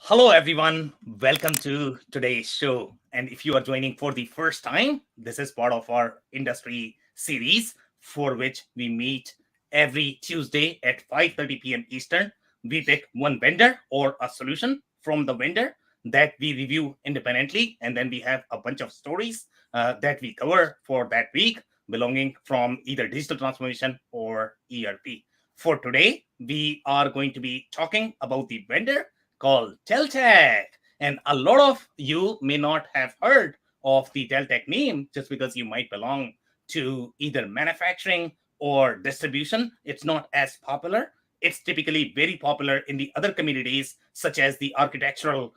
Hello, everyone. Welcome to today's show. And if you are joining for the first time, this is part of our industry series for which we meet every Tuesday at 5:30 p.m. Eastern. We pick one vendor or a solution from the vendor that we review independently. And then we have a bunch of stories that we cover for that week, belonging from either digital transformation or ERP. For today, we are going to be talking about the vendor called Deltek. And a lot of you may not have heard of the Deltek name just because you might belong to either manufacturing or distribution. It's not as popular. It's typically very popular in the other communities, such as the architectural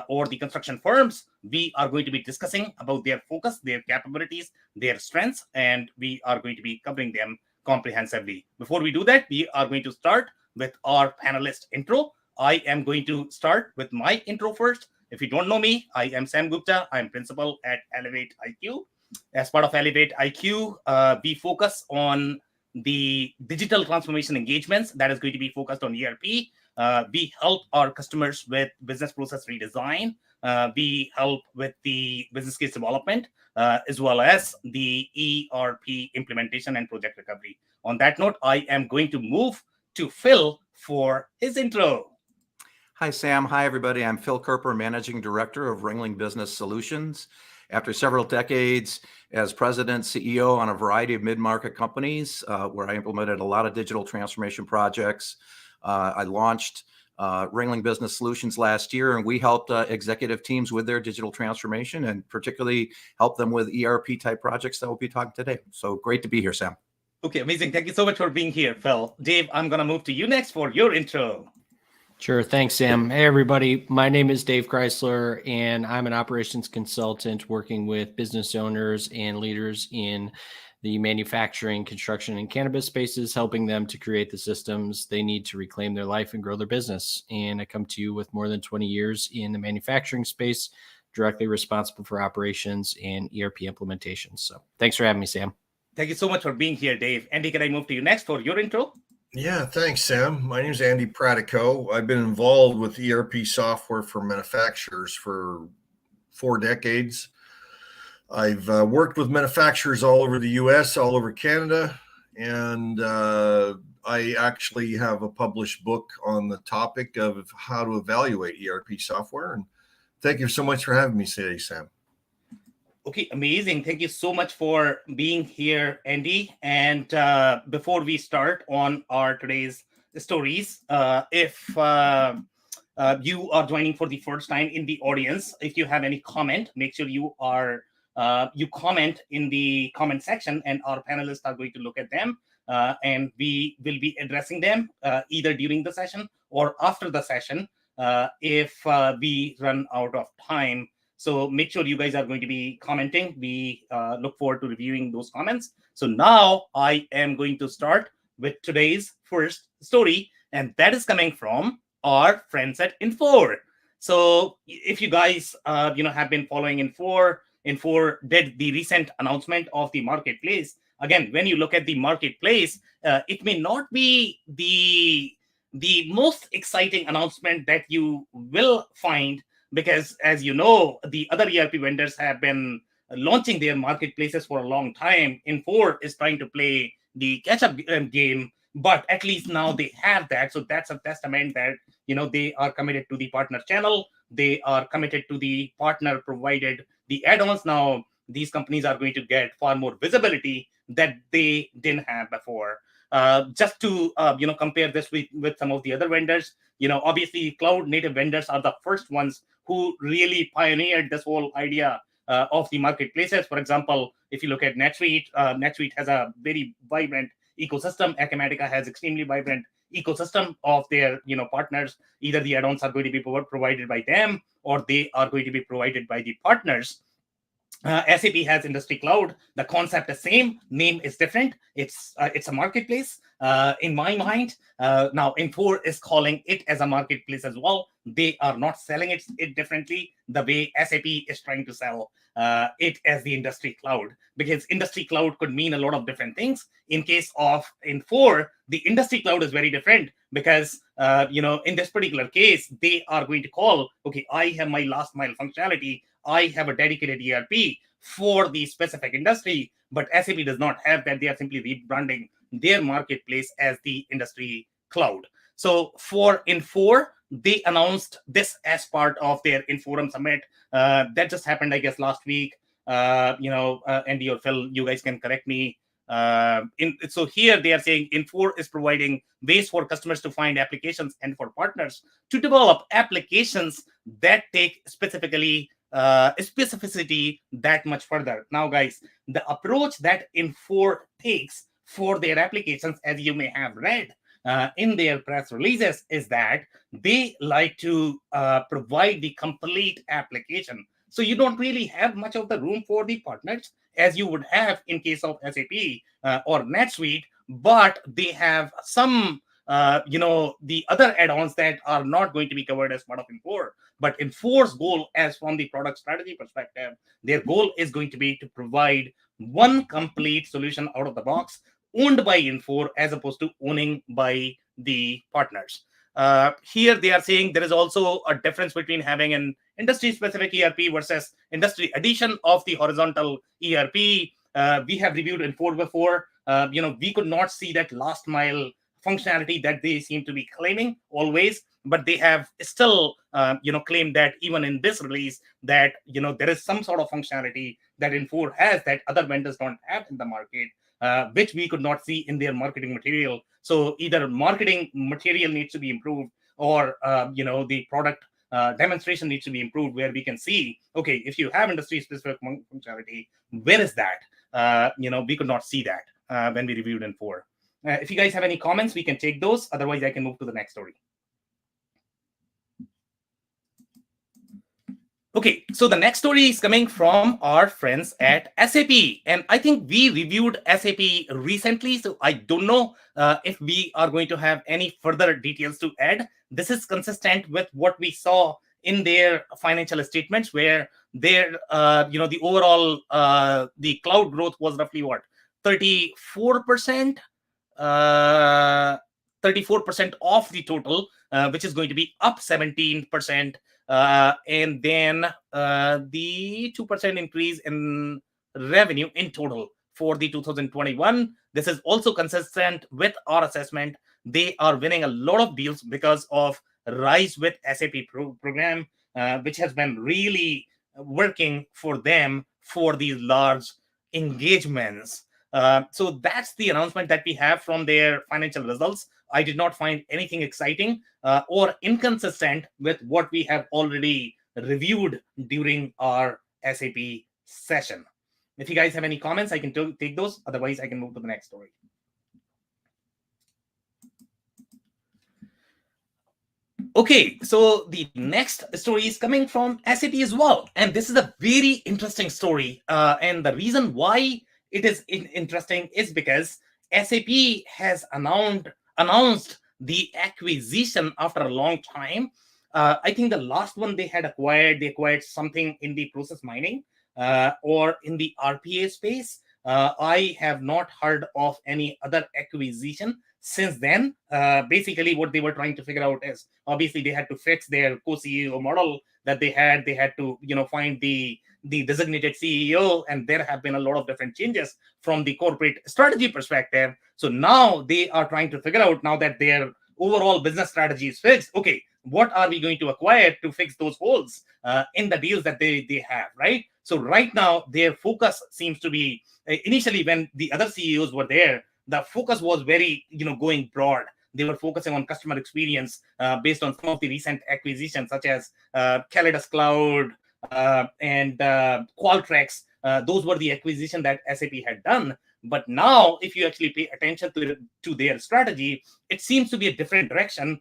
or the construction firms. We are going to be discussing about their focus, their capabilities, their strengths, and we are going to be covering them comprehensively. Before we do that, we are going to start with our panelist intro. I am going to start with my intro first. If you don't know me, I am Sam Gupta. I'm principal at Elevate IQ. As part of Elevate IQ, we focus on the digital transformation engagements that is going to be focused on ERP. We help our customers with business process redesign. We help with the business case development, as well as the ERP implementation and project recovery. On that note, I am going to move to Phil for his intro. Hi, Sam. Hi, everybody. I'm Phil Kerper, Managing Director of Ringling Business Solutions. After several decades as president, CEO on a variety of mid-market companies, where I implemented a lot of digital transformation projects, I launched Ringling Business Solutions last year, and we helped executive teams with their digital transformation and particularly help them with ERP type projects that we'll be talking today. So great to be here, Sam. Okay, amazing. Thank you so much for being here, Phil. Dave, I'm going to move to you next for your intro. Sure. Thanks, Sam. Hey, everybody. My name is Dave Chrysler, and I'm an operations consultant working with business owners and leaders in the manufacturing, construction, and cannabis spaces, helping them to create the systems they need to reclaim their life and grow their business. And I come to you with more than 20 years in the manufacturing space, directly responsible for operations and ERP implementations. So thanks for having me, Sam. Thank you so much for being here, Dave. Andy, can I move to you next for your intro? Yeah, thanks, Sam. My name is Andy Pratico. I've been involved with ERP software for manufacturers for 4 decades. I've worked with manufacturers all over the US, all over Canada, and I actually have a published book on the topic of how to evaluate ERP software. And thank you so much for having me today, Sam. Okay, amazing. Thank you so much for being here, Andy. And before we start on our today's stories, if you are joining for the first time in the audience, if you have any comment, make sure you comment in the comment section, and our panelists are going to look at them, and we will be addressing them either during the session or after the session if we run out of time. So make sure you guys are going to be commenting. We look forward to reviewing those comments. So now I am going to start with today's first story, and that is coming from our friends at Infor. So if you guys have been following Infor did the recent announcement of the marketplace. Again, when you look at the marketplace, it may not be the most exciting announcement that you will find, because as you know, the other ERP vendors have been launching their marketplaces for a long time. Infor is trying to play the catch-up game, but at least now they have that. So that's a testament that, they are committed to the partner channel. They are committed to the partner provided the add-ons. Now, these companies are going to get far more visibility that they didn't have before. Just to compare this with some of the other vendors, obviously cloud native vendors are the first ones who really pioneered this whole idea of the marketplaces. For example, if you look at NetSuite, NetSuite has a very vibrant ecosystem. Acumatica has extremely vibrant ecosystem of their partners. Either the add-ons are going to be provided by them, or they are going to be provided by the partners. SAP has Industry Cloud. The concept is same, name is different. It's a marketplace in my mind. Now Infor is calling it as a marketplace as well. they are not selling it differently the way SAP is trying to sell it as the industry cloud, because industry cloud could mean a lot of different things. In case of Infor, the industry cloud is very different, because in this particular case, they are going to call, okay, I have my last mile functionality, I have a dedicated ERP for the specific industry, but SAP does not have that. They are simply rebranding their marketplace as the industry cloud. So for Infor, they announced this as part of their Inforum Summit. That just happened, I guess, last week. Andy or Phil, you guys can correct me. So here they are saying Infor is providing ways for customers to find applications and for partners to develop applications that take specificity that much further. Now, guys, the approach that Infor takes for their applications, as you may have read in their press releases, is that they like to provide the complete application. So you don't really have much of the room for the partners as you would have in case of SAP or NetSuite, but they have some the other add-ons that are not going to be covered as part of Infor. But Infor's goal, as from the product strategy perspective, their goal is going to be to provide one complete solution out of the box, owned by Infor as opposed to owning by the partners. Here they are saying there is also a difference between having an industry-specific ERP versus industry edition of the horizontal ERP. We have reviewed Infor before. We could not see that last mile functionality that they seem to be claiming always, but they have still claimed that even in this release that there is some sort of functionality that Infor has that other vendors don't have in the market, which we could not see in their marketing material. So either marketing material needs to be improved, or the product demonstration needs to be improved, where we can see, okay, if you have industry specific functionality, where is that? We could not see that when we reviewed Infor. If you guys have any comments, we can take those. Otherwise, I can move to the next story. Okay, so the next story is coming from our friends at SAP. And I think we reviewed SAP recently, so I don't know if we are going to have any further details to add. This is consistent with what we saw in their financial statements, where their, the overall, the cloud growth was roughly what? 34%? 34% of the total, which is going to be up 17%. And then the 2% increase in revenue in total for the 2021. This is also consistent with our assessment. They are winning a lot of deals because of Rise with SAP program, which has been really working for them for these large engagements. So that's the announcement that we have from their financial results. I did not find anything exciting or inconsistent with what we have already reviewed during our SAP session. If you guys have any comments, I can take those. Otherwise, I can move to the next story. Okay, so the next story is coming from SAP as well. And this is a very interesting story. And the reason why it is interesting is because SAP has announced the acquisition after a long time. I think the last one they acquired something in the process mining or in the RPA space. I have not heard of any other acquisition since then. Basically, what they were trying to figure out is, obviously, they had to fix their co-CEO model that they had. They had to, find the designated CEO, and there have been a lot of different changes from the corporate strategy perspective. So now they are trying to figure out, now that their overall business strategy is fixed, okay, what are we going to acquire to fix those holes in the deals that they have, right? So right now, their focus seems to be, initially when the other CEOs were there, the focus was very, going broad. They were focusing on customer experience based on some of the recent acquisitions, such as Calidus Cloud and Qualtrics. Those were the acquisition that SAP had done. But now, if you actually pay attention to their strategy, it seems to be a different direction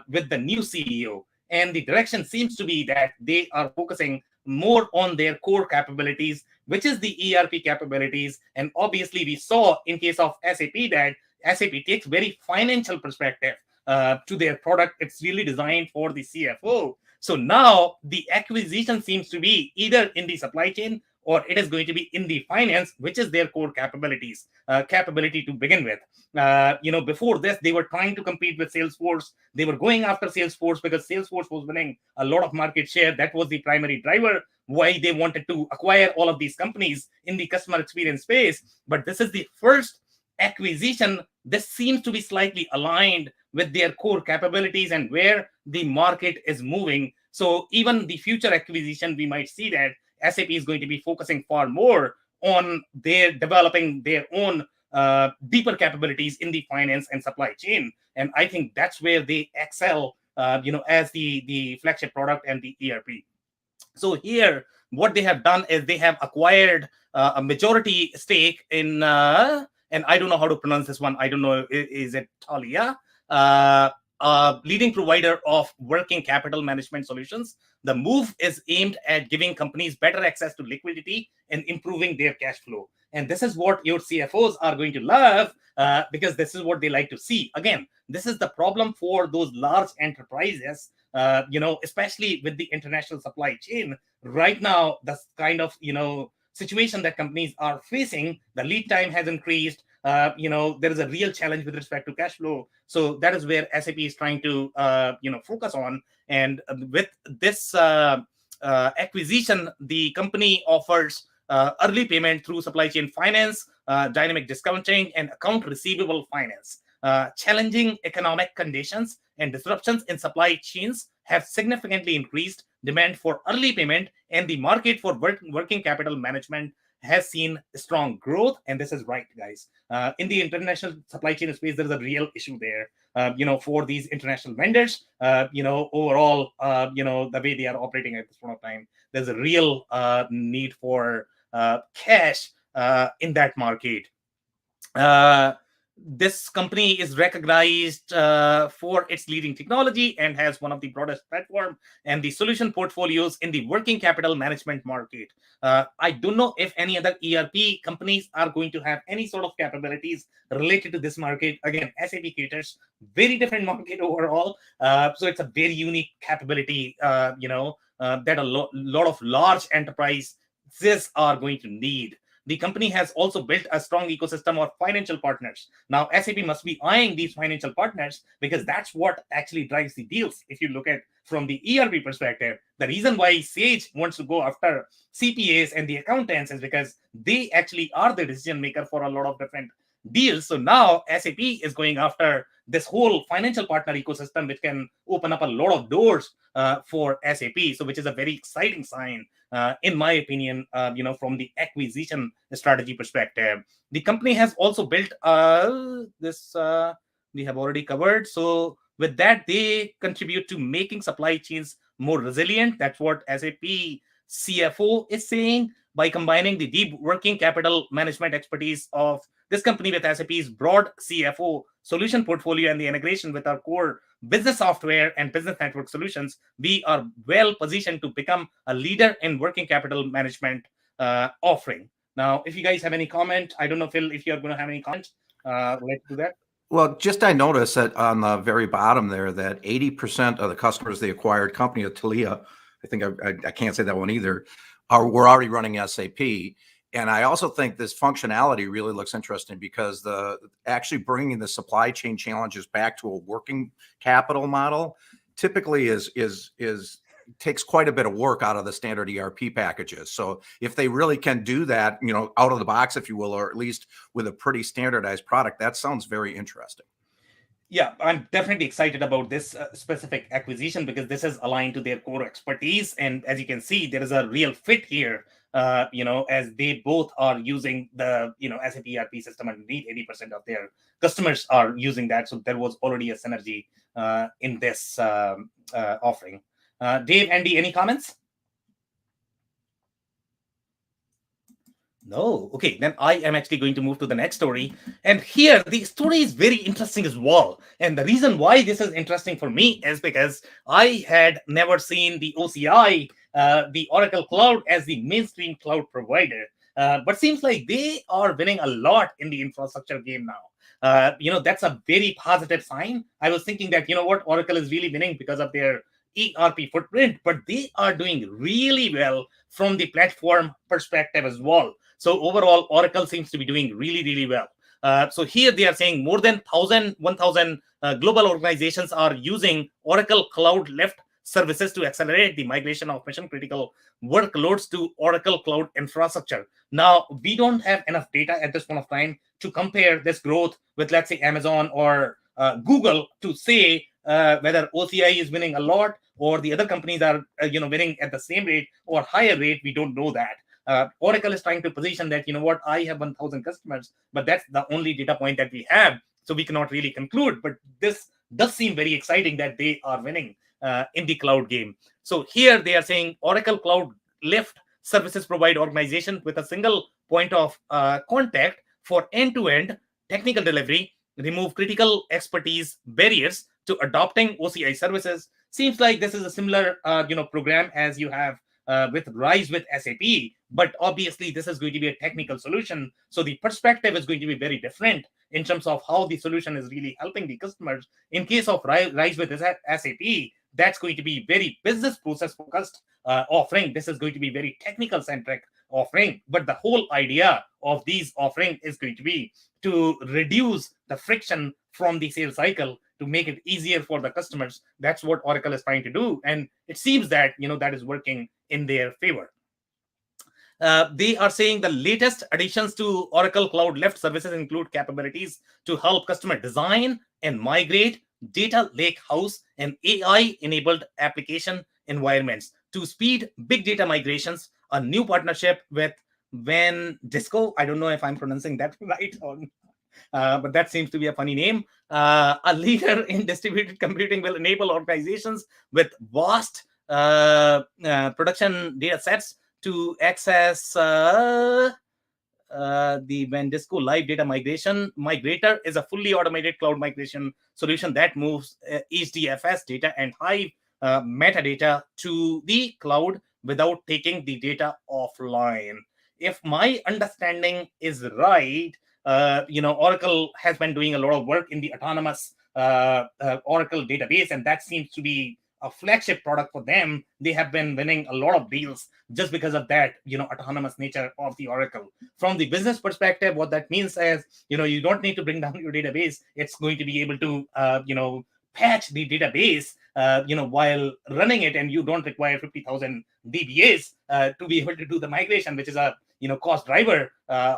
with the new CEO. And the direction seems to be that they are focusing more on their core capabilities, which is the ERP capabilities. And obviously, we saw in case of SAP that SAP takes very financial perspective to their product. It's really designed for the CFO. So now the acquisition seems to be either in the supply chain or it is going to be in the finance, which is their core capability to begin with. Before this, they were trying to compete with Salesforce. They were going after Salesforce because Salesforce was winning a lot of market share. That was the primary driver why they wanted to acquire all of these companies in the customer experience space. But this is the first acquisition. This seems to be slightly aligned with their core capabilities and where the market is moving. So even the future acquisition, we might see that SAP is going to be focusing far more on their developing their own deeper capabilities in the finance and supply chain. And I think that's where they excel, as the flagship product and the ERP. So here, what they have done is they have acquired a majority stake in, and I don't know how to pronounce this one. I don't know, is it Thalia? A leading provider of working capital management solutions. The move is aimed at giving companies better access to liquidity and improving their cash flow. And this is what your CFOs are going to love, because this is what they like to see. Again, this is the problem for those large enterprises, especially with the international supply chain. Right now, the kind of, situation that companies are facing, the lead time has increased. There is a real challenge with respect to cash flow. So that is where SAP is trying to, focus on. And with this acquisition, the company offers early payment through supply chain finance, dynamic discounting, and account receivable finance. Challenging economic conditions and disruptions in supply chains have significantly increased demand for early payment, and the market for working capital management has seen strong growth. And this is right, guys. In the international supply chain space, there's a real issue there, for these international vendors, overall, the way they are operating at this point of time, there's a real need for cash in that market. This company is recognized for its leading technology and has one of the broadest platform and the solution portfolios in the working capital management market. I don't know if any other ERP companies are going to have any sort of capabilities related to this market. Again, SAP caters very different market overall. So it's a very unique capability, that a lot of large enterprises are going to need. The company has also built a strong ecosystem of financial partners. Now, SAP must be eyeing these financial partners because that's what actually drives the deals. If you look at from the ERP perspective, the reason why Sage wants to go after CPAs and the accountants is because they actually are the decision maker for a lot of different deals. So now SAP is going after this whole financial partner ecosystem, which can open up a lot of doors for SAP. So which is a very exciting sign, in my opinion, from the acquisition strategy perspective. The company has also built this, we have already covered. So with that, they contribute to making supply chains more resilient. That's what SAP CFO is saying. By combining the deep working capital management expertise of this company with SAP's broad CFO solution portfolio and the integration with our core business software and business network solutions, we are well positioned to become a leader in working capital management offering. Now, if you guys have any comment, I don't know, Phil, if you're going to have any comments related to that. Well, just I noticed that on the very bottom there that 80% of the customers the acquired company of Thalia, I think I can't say that one either, were already running SAP. And I also think this functionality really looks interesting because actually bringing the supply chain challenges back to a working capital model typically takes quite a bit of work out of the standard ERP packages. So if they really can do that, out of the box, if you will, or at least with a pretty standardized product, that sounds very interesting. Yeah, I'm definitely excited about this specific acquisition because this is aligned to their core expertise. And as you can see, there is a real fit here, as they both are using the, SAP ERP system, and indeed 80% of their customers are using that. So there was already a synergy in this offering. Dave, Andy, any comments? No. Okay, then I am actually going to move to the next story. And here, the story is very interesting as well. And the reason why this is interesting for me is because I had never seen the OCI, the Oracle Cloud, as the mainstream cloud provider. But seems like they are winning a lot in the infrastructure game now. That's a very positive sign. I was thinking that, Oracle is really winning because of their ERP footprint, but they are doing really well from the platform perspective as well. So overall, Oracle seems to be doing really, really well. So here they are saying more than 1,000 global organizations are using Oracle Cloud Lift services to accelerate the migration of mission critical workloads to Oracle Cloud infrastructure. Now, we don't have enough data at this point of time to compare this growth with, let's say, Amazon or Google to say whether OCI is winning a lot or the other companies are winning at the same rate or higher rate. We don't know that. Oracle is trying to position that, I have 1,000 customers, but that's the only data point that we have. So we cannot really conclude. But this does seem very exciting that they are winning in the cloud game. So here they are saying Oracle Cloud Lift services provide organizations with a single point of contact for end-to-end technical delivery, remove critical expertise barriers to adopting OCI services. Seems like this is a similar program as you have with RISE with SAP, but obviously this is going to be a technical solution. So the perspective is going to be very different in terms of how the solution is really helping the customers. In case of RISE with SAP, that's going to be very business process focused offering. This is going to be very technical centric offering, but the whole idea of these offering is going to be to reduce the friction from the sales cycle to make it easier for the customers. That's what Oracle is trying to do, and it seems that that is working in their favor. They are saying the latest additions to Oracle Cloud Lift services include capabilities to help customer design and migrate data lakehouse and AI-enabled application environments to speed big data migrations. A new partnership with Disco. I don't know if I'm pronouncing that right, but that seems to be a funny name. A leader in distributed computing will enable organizations with vast production data sets to access the Disco Live Data Migrator is a fully automated cloud migration solution that moves HDFS data and high metadata to the cloud without taking the data offline. If my understanding is right, Oracle has been doing a lot of work in the autonomous Oracle database, and that seems to be a flagship product for them. They have been winning a lot of deals just because of that, autonomous nature of the Oracle. From the business perspective, what that means is, you don't need to bring down your database. It's going to be able to, patch the database, while running it, and you don't require 50,000 DBAs to be able to do the migration, which is a cost driver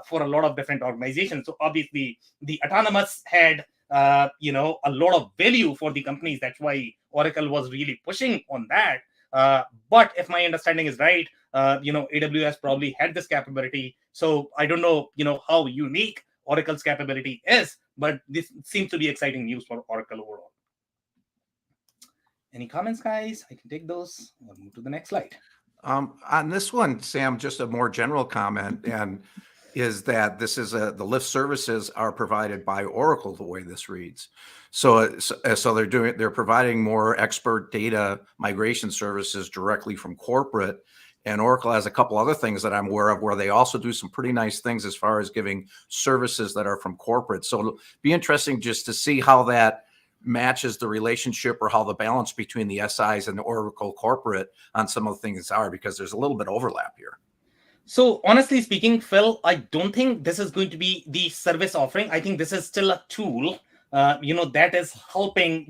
for a lot of different organizations. So obviously, the autonomous had a lot of value for the companies. That's why Oracle was really pushing on that. But if my understanding is right, AWS probably had this capability. So I don't know, how unique Oracle's capability is, but this seems to be exciting news for Oracle overall. Any comments, guys? I can take those. We'll move to the next slide. On this one, Sam, just a more general comment, and is that this is the Lift services are provided by Oracle the way this reads. So they're providing more expert data migration services directly from corporate. And Oracle has a couple other things that I'm aware of where they also do some pretty nice things as far as giving services that are from corporate. So it'll be interesting just to see how that matches the relationship or how the balance between the SIs and the Oracle corporate on some of the things are, because there's a little bit of overlap here. So honestly speaking, Phil, I don't think this is going to be the service offering. I think this is still a tool, that is helping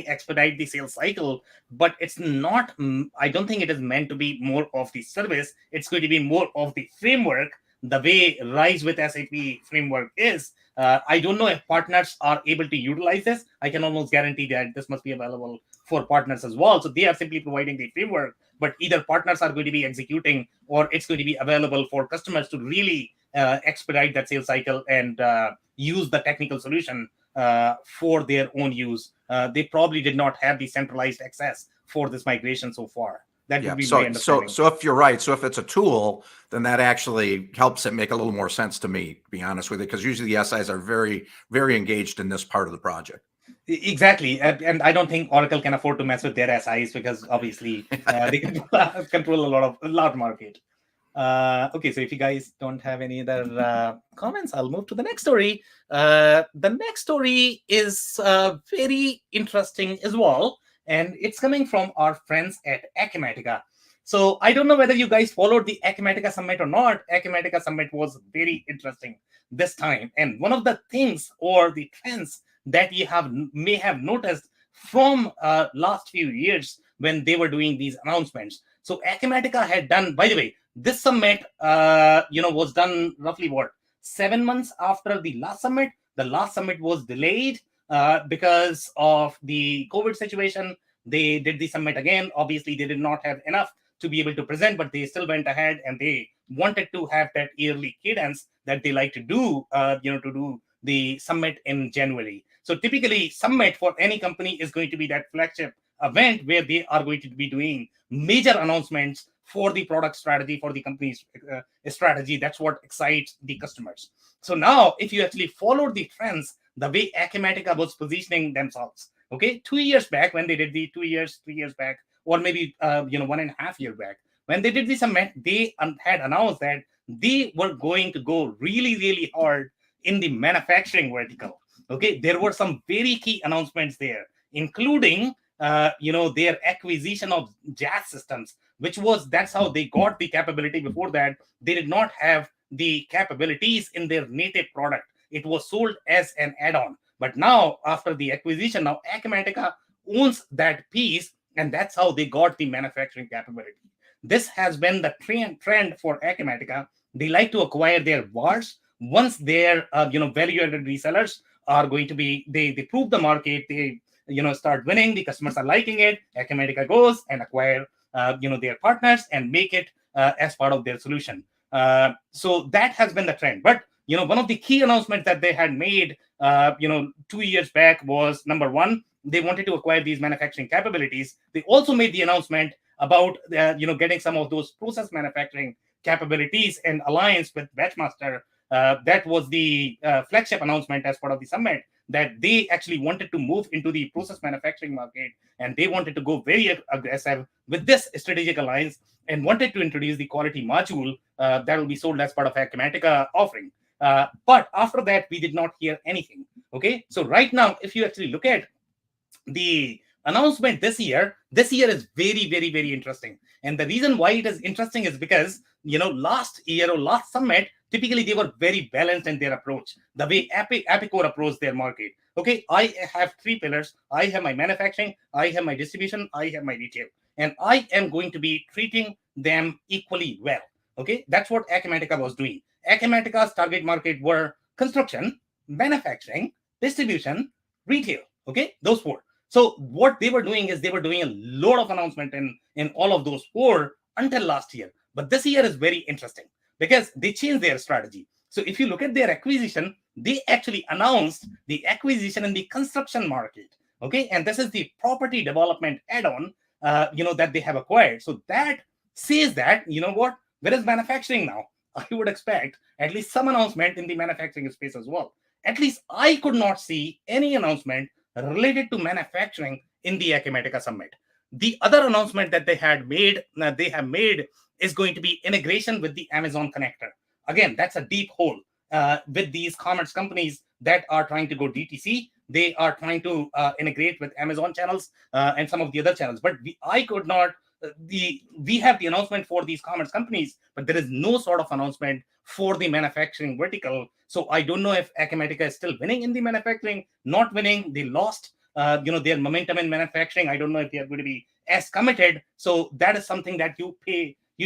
expedite the sales cycle, but it's not, I don't think it is meant to be more of the service. It's going to be more of the framework, the way RISE with SAP framework is. I don't know if partners are able to utilize this. I can almost guarantee that this must be available for partners as well. So they are simply providing the framework, but either partners are going to be executing or it's going to be available for customers to really expedite that sales cycle and use the technical solution for their own use. They probably did not have the centralized access for this migration so far. That would be my understanding. So if you're right, so if it's a tool, then that actually helps it make a little more sense to me, to be honest with you, because usually the SIs are very, very engaged in this part of the project. Exactly. And I don't think Oracle can afford to mess with their SIs because obviously they can control a large market. Okay, so if you guys don't have any other comments, I'll move to the next story. The next story is very interesting as well, and it's coming from our friends at Acumatica. So I don't know whether you guys followed the Acumatica Summit or not. Acumatica Summit was very interesting this time, and one of the things or the trends that you may have noticed from last few years when they were doing these announcements. So Acumatica had done, by the way, this summit, was done roughly 7 months after the last summit. The last summit was delayed because of the COVID situation. They did the summit again. Obviously, they did not have enough to be able to present, but they still went ahead and they wanted to have that yearly cadence that they like to do, to do the summit in January. So typically, summit for any company is going to be that flagship event where they are going to be doing major announcements for the product strategy, for the company's strategy. That's what excites the customers. So now, if you actually follow the trends, the way Acumatica was positioning themselves, okay, 2 years back when they did the 3 years back, or maybe 1.5 years back, when they did the summit, they had announced that they were going to go really, really hard in the manufacturing vertical. Okay, there were some very key announcements there, including their acquisition of Jazz Systems, that's how they got the capability. Before that, they did not have the capabilities in their native product. It was sold as an add-on. But now, after the acquisition, now Acumatica owns that piece, and that's how they got the manufacturing capability. This has been the trend for Acumatica. They like to acquire their VARs. Once their value-added resellers are going to be, they prove the market, they start winning, the customers are liking it, Acumatica goes and acquire their partners and make it as part of their solution. So that has been the trend. But one of the key announcements that they had made 2 years back was, number one, they wanted to acquire these manufacturing capabilities. They also made the announcement about getting some of those process manufacturing capabilities and alliance with Batchmaster. That was the flagship announcement as part of the summit, that they actually wanted to move into the process manufacturing market, and they wanted to go very aggressive with this strategic alliance and wanted to introduce the quality module that will be sold as part of Akimatica offering. But after that, we did not hear anything. Okay, so right now, if you actually look at the announcement this year is very, very, very interesting. And the reason why it is interesting is because, last year or last summit, typically they were very balanced in their approach, the way Epicor approached their market. Okay, I have 3 pillars. I have my manufacturing, I have my distribution, I have my retail. And I am going to be treating them equally well. Okay, that's what Akimatica was doing. Akimatica's target market were construction, manufacturing, distribution, retail. Okay, those 4. So what they were doing is they were doing a lot of announcement in all of those 4 until last year. But this year is very interesting because they changed their strategy. So if you look at their acquisition, they actually announced the acquisition in the construction market. Okay, and this is the property development add-on, that they have acquired. So that says that, where is manufacturing now? I would expect at least some announcement in the manufacturing space as well. At least I could not see any announcement related to manufacturing in the Akimatica Summit. The other announcement that they have made is going to be integration with the Amazon connector. Again, that's a deep hole with these commerce companies that are trying to go DTC. They are trying to integrate with Amazon channels and some of the other channels. But we have the announcement for these commerce companies, but there is no sort of announcement for the manufacturing vertical. So I don't know if Akimatica is still winning in the manufacturing, not winning. They lost their momentum in manufacturing. I don't know if they are going to be as committed. So that is something that you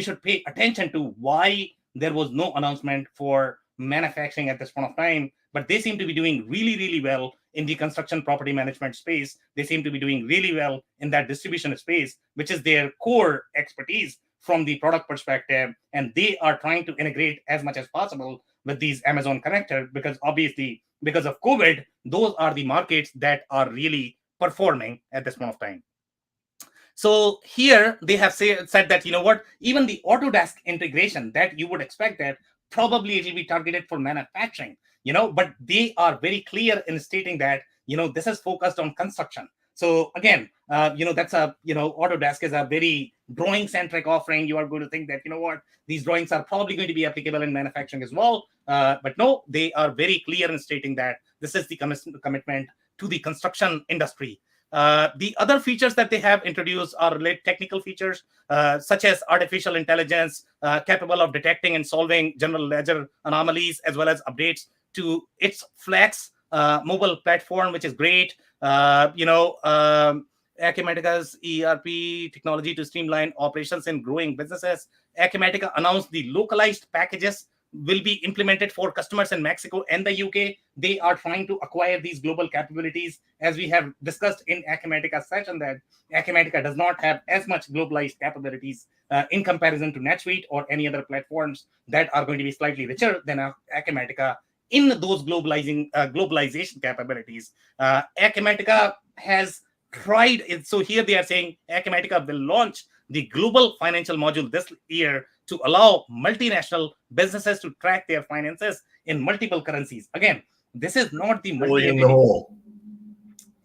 should pay attention to, why there was no announcement for manufacturing at this point of time. But they seem to be doing really, really well in the construction property management space. They seem to be doing really well in that distribution space, which is their core expertise from the product perspective. And they are trying to integrate as much as possible with these Amazon connector, because obviously, because of COVID, those are the markets that are really performing at this point of time. So here they have said that, even the Autodesk integration that you would expect that probably it will be targeted for manufacturing, but they are very clear in stating that, this is focused on construction. So again, that's Autodesk is a very drawing-centric offering. You are going to think that, these drawings are probably going to be applicable in manufacturing as well. But no, they are very clear in stating that this is the commitment to the construction industry. The other features that they have introduced are related technical features, such as artificial intelligence, capable of detecting and solving general ledger anomalies, as well as updates to its Flex mobile platform, which is great. Acumatica's ERP technology to streamline operations in growing businesses. Acumatica announced the localized packages will be implemented for customers in Mexico and the UK. They are trying to acquire these global capabilities, as we have discussed in Acumatica's session, that Acumatica does not have as much globalized capabilities in comparison to NetSuite or any other platforms that are going to be slightly richer than Acumatica in those globalization capabilities. Acumatica has tried it. So here they are saying Acumatica will launch the global financial module this year to allow multinational businesses to track their finances in multiple currencies. Again, this is not the in the hole.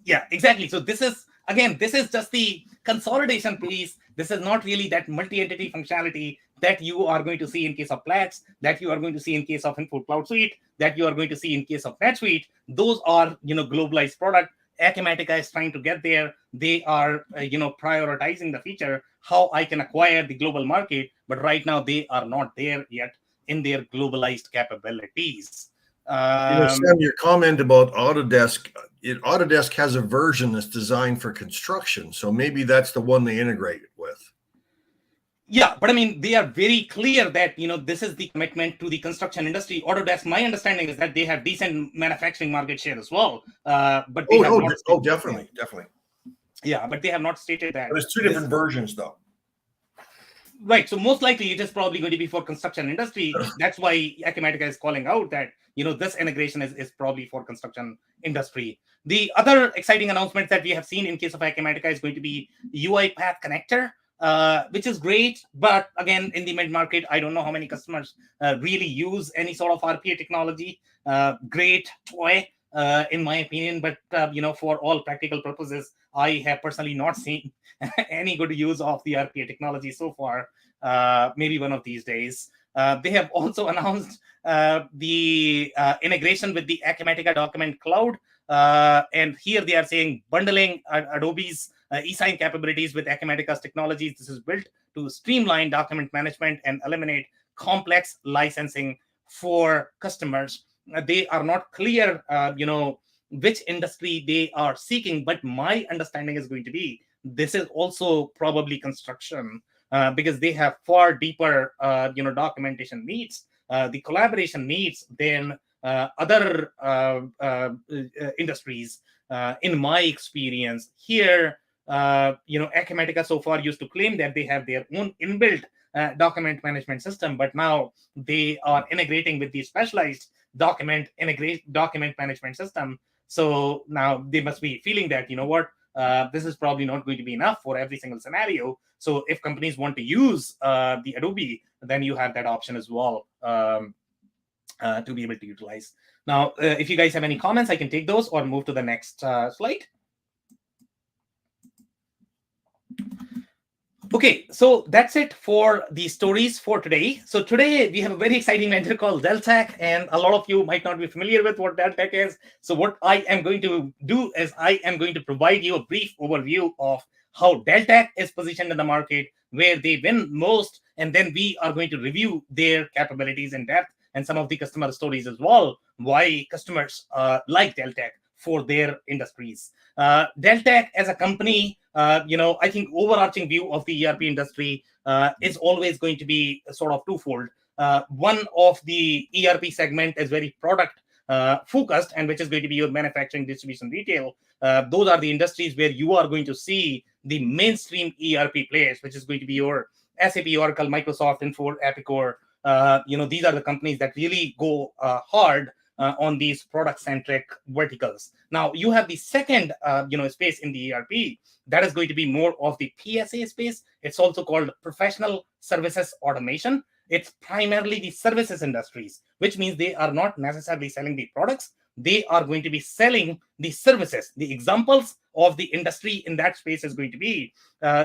Yeah, exactly. So this is just the consolidation piece. This is not really that multi-entity functionality that you are going to see in case of Plex, that you are going to see in case of Info Cloud Suite, that you are going to see in case of NetSuite. Those are, globalized product. Acumatica is trying to get there. They are, prioritizing the feature, how I can acquire the global market. But right now, they are not there yet in their globalized capabilities. Sam, your comment about Autodesk, Autodesk has a version that's designed for construction. So maybe that's the one they integrate it with. Yeah, but I mean, they are very clear that, this is the commitment to the construction industry. Autodesk, my understanding is that they have decent manufacturing market share as well. But they definitely. Yeah, but they have not stated that. But it's two different versions, though. Right. So most likely it is probably going to be for construction industry. That's why Acumatica is calling out that, this integration is probably for construction industry. The other exciting announcement that we have seen in case of Acumatica is going to be UiPath Connector, which is great. But again, in the mid-market, I don't know how many customers really use any sort of RPA technology. Great toy, in my opinion. But, for all practical purposes, I have personally not seen any good use of the RPA technology so far. Maybe one of these days. They have also announced the integration with the Akimatica Document Cloud. And here they are saying bundling Adobe's e-sign capabilities with Acumatica's technologies. This is built to streamline document management and eliminate complex licensing for customers. They are not clear, which industry they are seeking, but my understanding is going to be this is also probably construction, because they have far deeper, documentation needs, the collaboration needs than other industries. In my experience here, Acumatica so far used to claim that they have their own inbuilt document management system, but now they are integrating with the specialized document management system. So now they must be feeling that, this is probably not going to be enough for every single scenario. So if companies want to use the Adobe, then you have that option as well to be able to utilize. Now, if you guys have any comments, I can take those or move to the next slide. Okay, so that's it for the stories for today. So today we have a very exciting vendor called Deltek, and a lot of you might not be familiar with what Deltek is. So what I am going to do is I am going to provide you a brief overview of how Deltek is positioned in the market, where they win most, and then we are going to review their capabilities in depth and some of the customer stories as well, why customers like Deltek for their industries. Deltek as a company, I think overarching view of the ERP industry is always going to be sort of twofold. One of the ERP segment is very product focused, and which is going to be your manufacturing, distribution, retail. Those are the industries where you are going to see the mainstream ERP players, which is going to be your SAP, Oracle, Microsoft, Infor, Epicor. These are the companies that really go hard on these product-centric verticals. Now, you have the second, space in the ERP that is going to be more of the PSA space. It's also called professional services automation. It's primarily the services industries, which means they are not necessarily selling the products. they are going to be selling the services. The examples of the industry in that space is going to be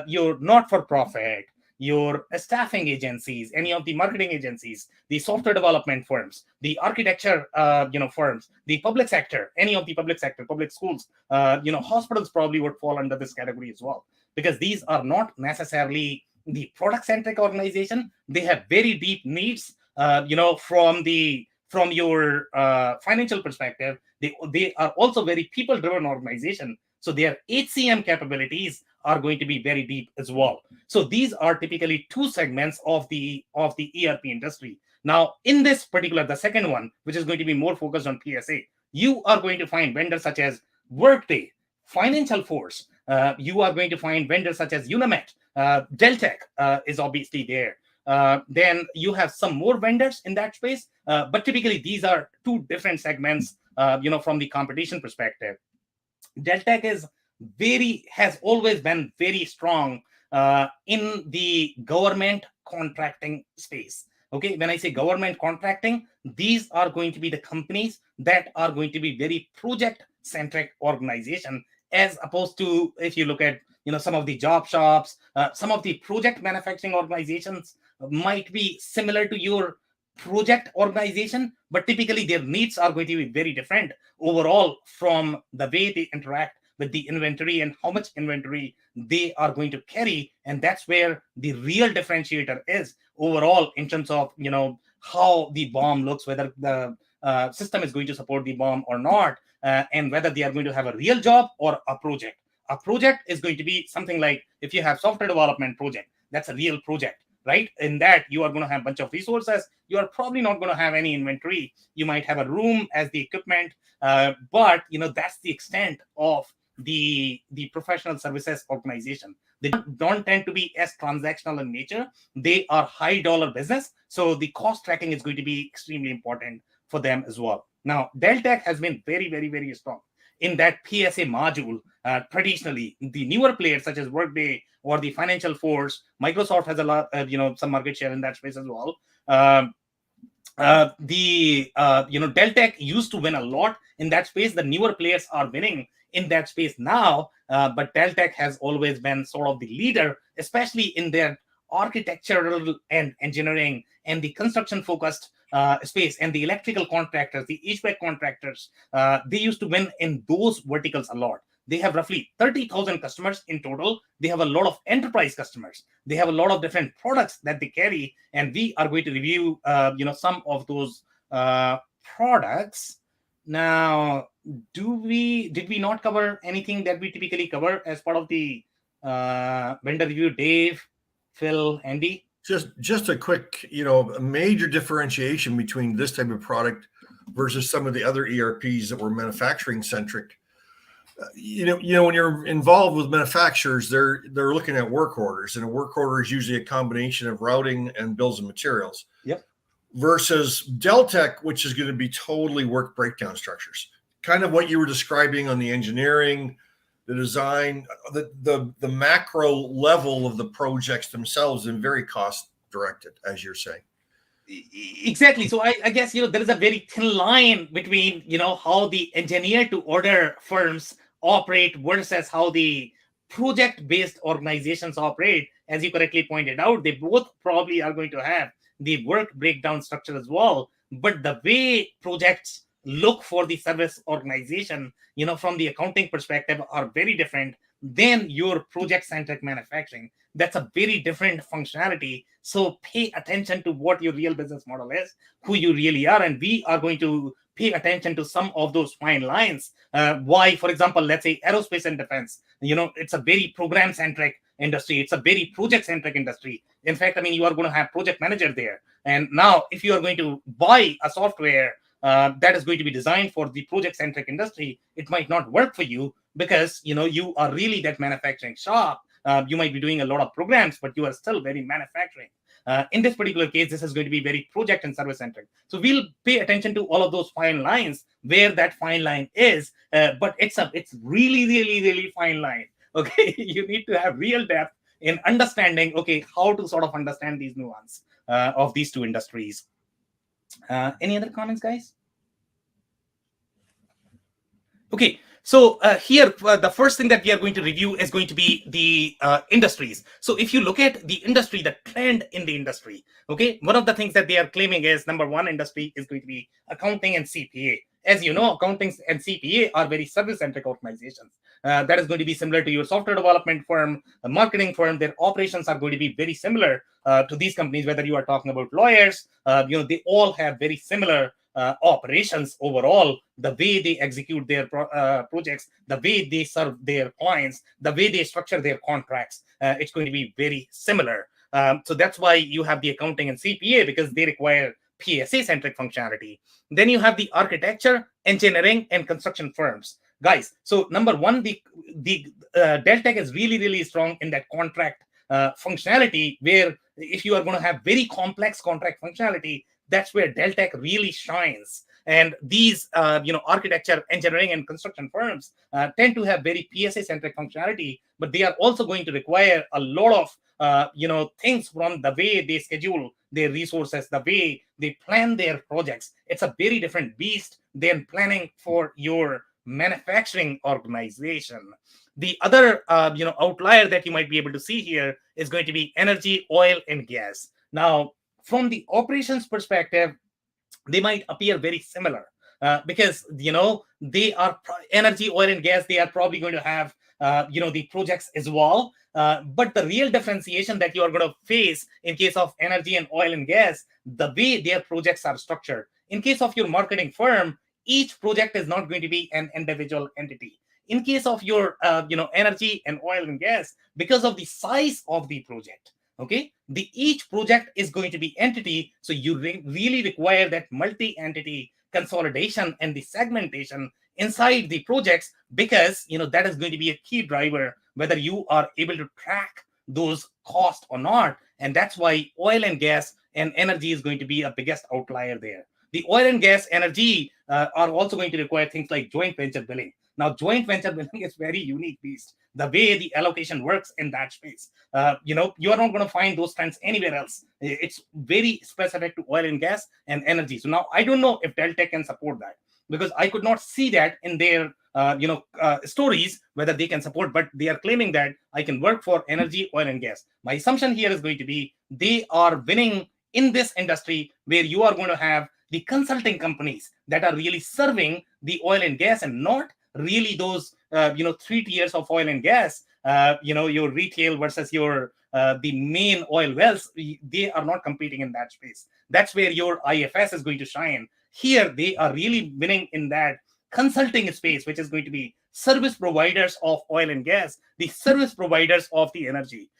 your not-for-profit, your staffing agencies, any of the marketing agencies, the software development firms, the architecture firms, the public sector, any of the public sector, public schools, hospitals probably would fall under this category as well, because these are not necessarily the product-centric organization. They have very deep needs, from your financial perspective. They are also very people-driven organization. So their HCM capabilities are going to be very deep as well. So these are typically two segments of the ERP industry. Now, in this particular, the second one, which is going to be more focused on PSA, you are going to find vendors such as Workday, FinancialForce. You are going to find vendors such as Unimet. Deltek is obviously there. Then you have some more vendors in that space, but typically these are two different segments, from the competition perspective. Deltek has always been very strong in the government contracting space. Okay, when I say government contracting, these are going to be the companies that are going to be very project-centric organization, as opposed to, if you look at some of the job shops, some of the project manufacturing organizations might be similar to your project organization, but typically their needs are going to be very different overall from the way they interact with the inventory and how much inventory they are going to carry. And that's where the real differentiator is overall in terms of how the BOM looks, whether the system is going to support the BOM or not, and whether they are going to have a real job or a project. A project is going to be something like, if you have software development project, that's a real project, right? In that you are going to have a bunch of resources. You are probably not going to have any inventory. You might have a room as the equipment, but that's the extent of the professional services organization. They don't tend to be as transactional in nature. They are high dollar business, so the cost tracking is going to be extremely important for them as well. Now, Deltek has been very, very, very strong in that PSA module. Traditionally, the newer players such as Workday or the FinancialForce, Microsoft has a lot, some market share in that space as well. Deltek used to win a lot in that space. The newer players are winning in that space now, but Deltek has always been sort of the leader, especially in their architectural and engineering and the construction focused space, and the electrical contractors, the HVAC contractors. They used to win in those verticals a lot. They have roughly 30,000 customers in total. They have a lot of enterprise customers. They have a lot of different products that they carry, and we are going to review some of those products. Now, did we not cover anything that we typically cover as part of the vendor review? Dave, Phil, Andy? Just a quick, a major differentiation between this type of product versus some of the other ERPs that were manufacturing centric. When you're involved with manufacturers, they're looking at work orders, and a work order is usually a combination of routing and bills of materials. Yep. Versus Deltek, which is going to be totally work breakdown structures, kind of what you were describing on the engineering, the design, the macro level of the projects themselves, and very cost directed, as you're saying. Exactly. So I guess there is a very thin line between how the engineer to order firms operate versus how the project-based organizations operate. As you correctly pointed out, they both probably are going to have the work breakdown structure as well. But the way projects look for the service organization, from the accounting perspective, are very different than your project-centric manufacturing. That's a very different functionality. So pay attention to what your real business model is, who you really are, and we are going to pay attention to some of those fine lines. Why, for example, let's say Aerospace and Defense, it's a very program-centric industry. It's a very project-centric industry. In fact, you are going to have project manager there. And now, if you are going to buy a software that is going to be designed for the project-centric industry, it might not work for you because, you are really that manufacturing shop. You might be doing a lot of programs, but you are still very manufacturing. In this particular case, this is going to be very project and service-centric. So we'll pay attention to all of those fine lines, where that fine line is, but it's really, really, really fine line. Okay, you need to have real depth in understanding, how to sort of understand these nuances of these two industries. Any other comments, guys? Okay, so here the first thing that we are going to review is going to be the industries. So if you look at the industry, the trend in the industry, okay, one of the things that they are claiming is number one industry is going to be accounting and CPA. As you know, accounting and CPA are very service-centric organizations. That is going to be similar to your software development firm, a marketing firm. Their operations are going to be very similar to these companies, whether you are talking about lawyers, they all have very similar operations overall, the way they execute their projects, the way they serve their clients, the way they structure their contracts, it's going to be very similar. So that's why you have the accounting and CPA, because they require PSA-centric functionality. Then you have the architecture, engineering, and construction firms. Guys, so number one, the Deltek is really, really strong in that contract functionality, where if you are going to have very complex contract functionality, that's where Deltek really shines. And these, architecture, engineering, and construction firms tend to have very PSA-centric functionality, but they are also going to require a lot of, things from the way they schedule their resources, the way they plan their projects. It's a very different beast than planning for your manufacturing organization. The other, outlier that you might be able to see here is going to be energy, oil, and gas. Now, from the operations perspective, they might appear very similar because they are energy, oil, and gas. They are probably going to have the projects as well. But the real differentiation that you are going to face in case of energy and oil and gas, the way their projects are structured. In case of your marketing firm, each project is not going to be an individual entity. In case of your energy and oil and gas, because of the size of the project, okay, each project is going to be entity, so you really require that multi-entity consolidation and the segmentation inside the projects, because that is going to be a key driver whether you are able to track those costs or not. And that's why oil and gas and energy is going to be a biggest outlier there. The oil and gas energy are also going to require things like joint venture billing. Now, joint venture billing is very unique beast. The way the allocation works in that space, you are not going to find those trends anywhere else. It's very specific to oil and gas and energy. So now I don't know if Deltek can support that, because I could not see that in their stories whether they can support, but they are claiming that I can work for energy, oil, and gas. My assumption here is going to be they are winning in this industry, where you are going to have the consulting companies that are really serving the oil and gas, and not really those 3 tiers of oil and gas, your retail versus your the main oil wells. They are not competing in that space. That's where your IFS is going to shine. Here they are really winning in that consulting space, which is going to be service providers of oil and gas, the service providers of the energy,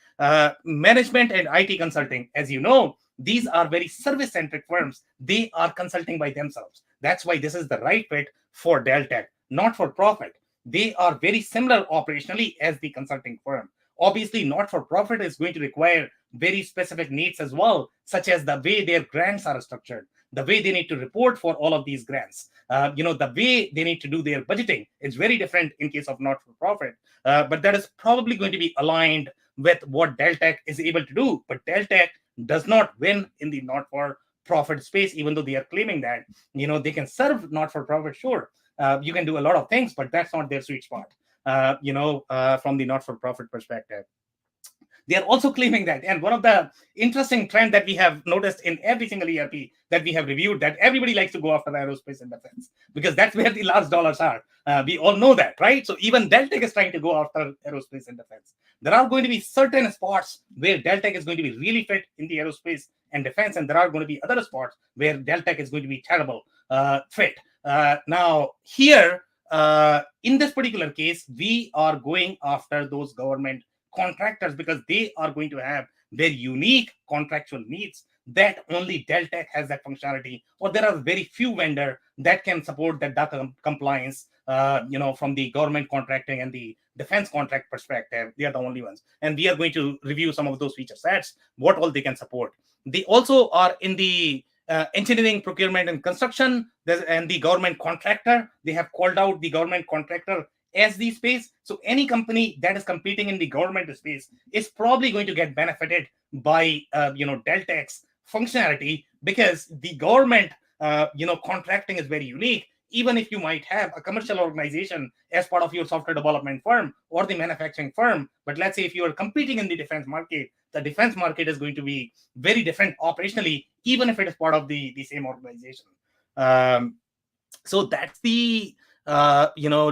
management and IT consulting. As you know, these are very service-centric firms. They are consulting by themselves. That's why this is the right fit for Deltek, not for profit. They are very similar operationally as the consulting firm. Obviously, not for profit is going to require very specific needs as well, such as the way their grants are structured, the way they need to report for all of these grants, the way they need to do their budgeting. It's very different in case of not for profit, but that is probably going to be aligned with what Deltek is able to do. But Deltek does not win in the not for profit space, even though they are claiming that they can serve not for profit. Sure, you can do a lot of things, but that's not their sweet spot. From the not for profit perspective, they are also claiming that. And one of the interesting trend that we have noticed in every single ERP that we have reviewed, that everybody likes to go after the aerospace and defense, because that's where the large dollars are. We all know that, right? So even Deltek is trying to go after aerospace and defense. There are going to be certain spots where Deltek is going to be really fit in the aerospace and defense, and there are going to be other spots where Deltek is going to be terrible fit. Now here, in this particular case, we are going after those government contractors, because they are going to have very unique contractual needs that only Deltek has that functionality, or there are very few vendors that can support that data compliance, from the government contracting and the defense contract perspective. They are the only ones. And we are going to review some of those feature sets, what all they can support. They also are in the engineering, procurement, and construction, and the government contractor. They have called out the government contractor as the space. So any company that is competing in the government space is probably going to get benefited by Deltek's functionality, because the government contracting is very unique. even if you might have a commercial organization as part of your software development firm or the manufacturing firm. But let's say if you are competing in the defense market, the defense market is going to be very different operationally, even if it is part of the same organization. So that's the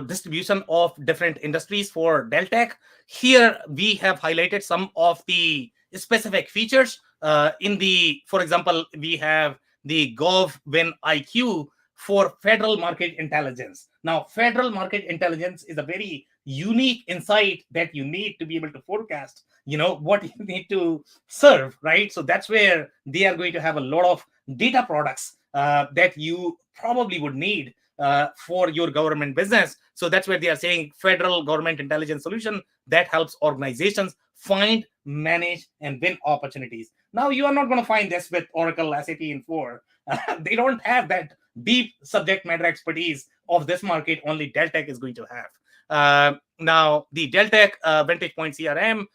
distribution of different industries for Deltek. Here we have highlighted some of the specific features. For example, we have the GovWin IQ for federal market intelligence. Now, federal market intelligence is a very unique insight that you need to be able to forecast, what you need to serve, right? So that's where they are going to have a lot of data products that you probably would need for your government business. So that's where they are saying federal government intelligence solution that helps organizations find, manage, and win opportunities. Now, you are not going to find this with Oracle, SAP, and Infor. They don't have that deep subject matter expertise of this market. Only Deltek is going to have. Now, the Deltek Vantagepoint CRM,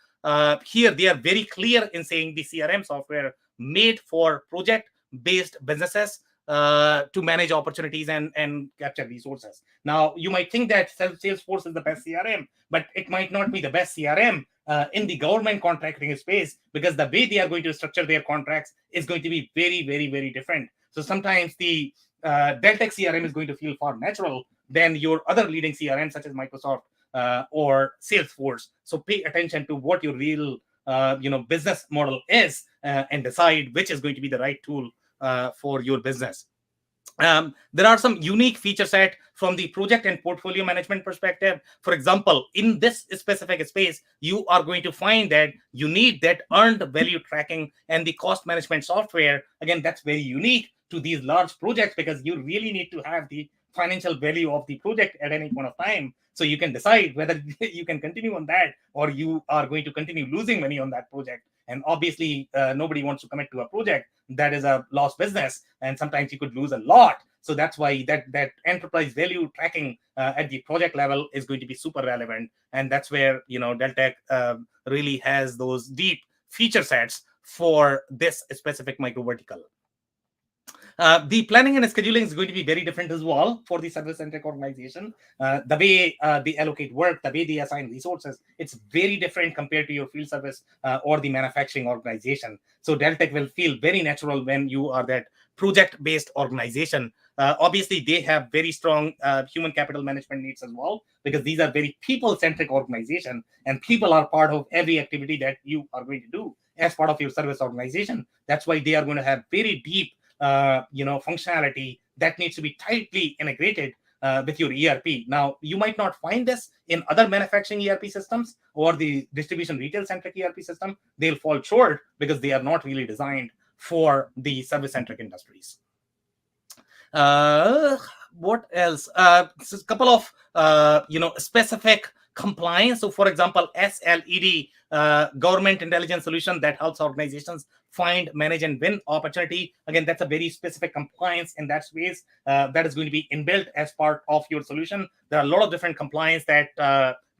here they are very clear in saying the CRM software made for project-based businesses to manage opportunities and capture resources. Now, you might think that Salesforce is the best CRM, but it might not be the best CRM in the government contracting space, because the way they are going to structure their contracts is going to be very, very, very different. So sometimes the Deltek CRM is going to feel far natural than your other leading CRM, such as Microsoft or Salesforce. So pay attention to what your real business model is and decide which is going to be the right tool for your business. There are some unique feature set from the project and portfolio management perspective. For example, in this specific space, you are going to find that you need that earned value tracking and the cost management software. Again, that's very unique to these large projects, because you really need to have the financial value of the project at any point of time, so you can decide whether you can continue on that or you are going to continue losing money on that project. And obviously, nobody wants to commit to a project that is a lost business, and sometimes you could lose a lot. So that's why that enterprise value tracking at the project level is going to be super relevant, and that's where Deltek really has those deep feature sets for this specific micro vertical. The planning and scheduling is going to be very different as well for the service-centric organization. The way they allocate work, the way they assign resources, it's very different compared to your field service or the manufacturing organization. So Deltek will feel very natural when you are that project-based organization. Obviously, they have very strong human capital management needs as well, because these are very people-centric organization, and people are part of every activity that you are going to do as part of your service organization. That's why they are going to have very deep functionality that needs to be tightly integrated with your ERP. Now, you might not find this in other manufacturing ERP systems or the distribution retail-centric ERP system. They'll fall short because they are not really designed for the service-centric industries. What else? A couple of specific compliance. So, for example, SLED, government intelligence solution that helps organizations find, manage, and win opportunity. Again, that's a very specific compliance in that space that is going to be inbuilt as part of your solution. There are a lot of different compliance that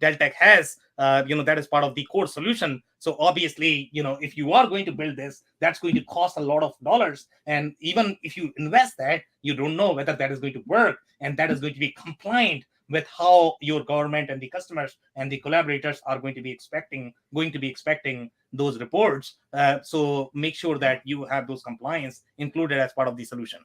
Deltek has, that is part of the core solution. So obviously, if you are going to build this, that's going to cost a lot of dollars. And even if you invest that, you don't know whether that is going to work and that is going to be compliant with how your government and the customers and the collaborators are going to be expecting those reports. So make sure that you have those compliance included as part of the solution.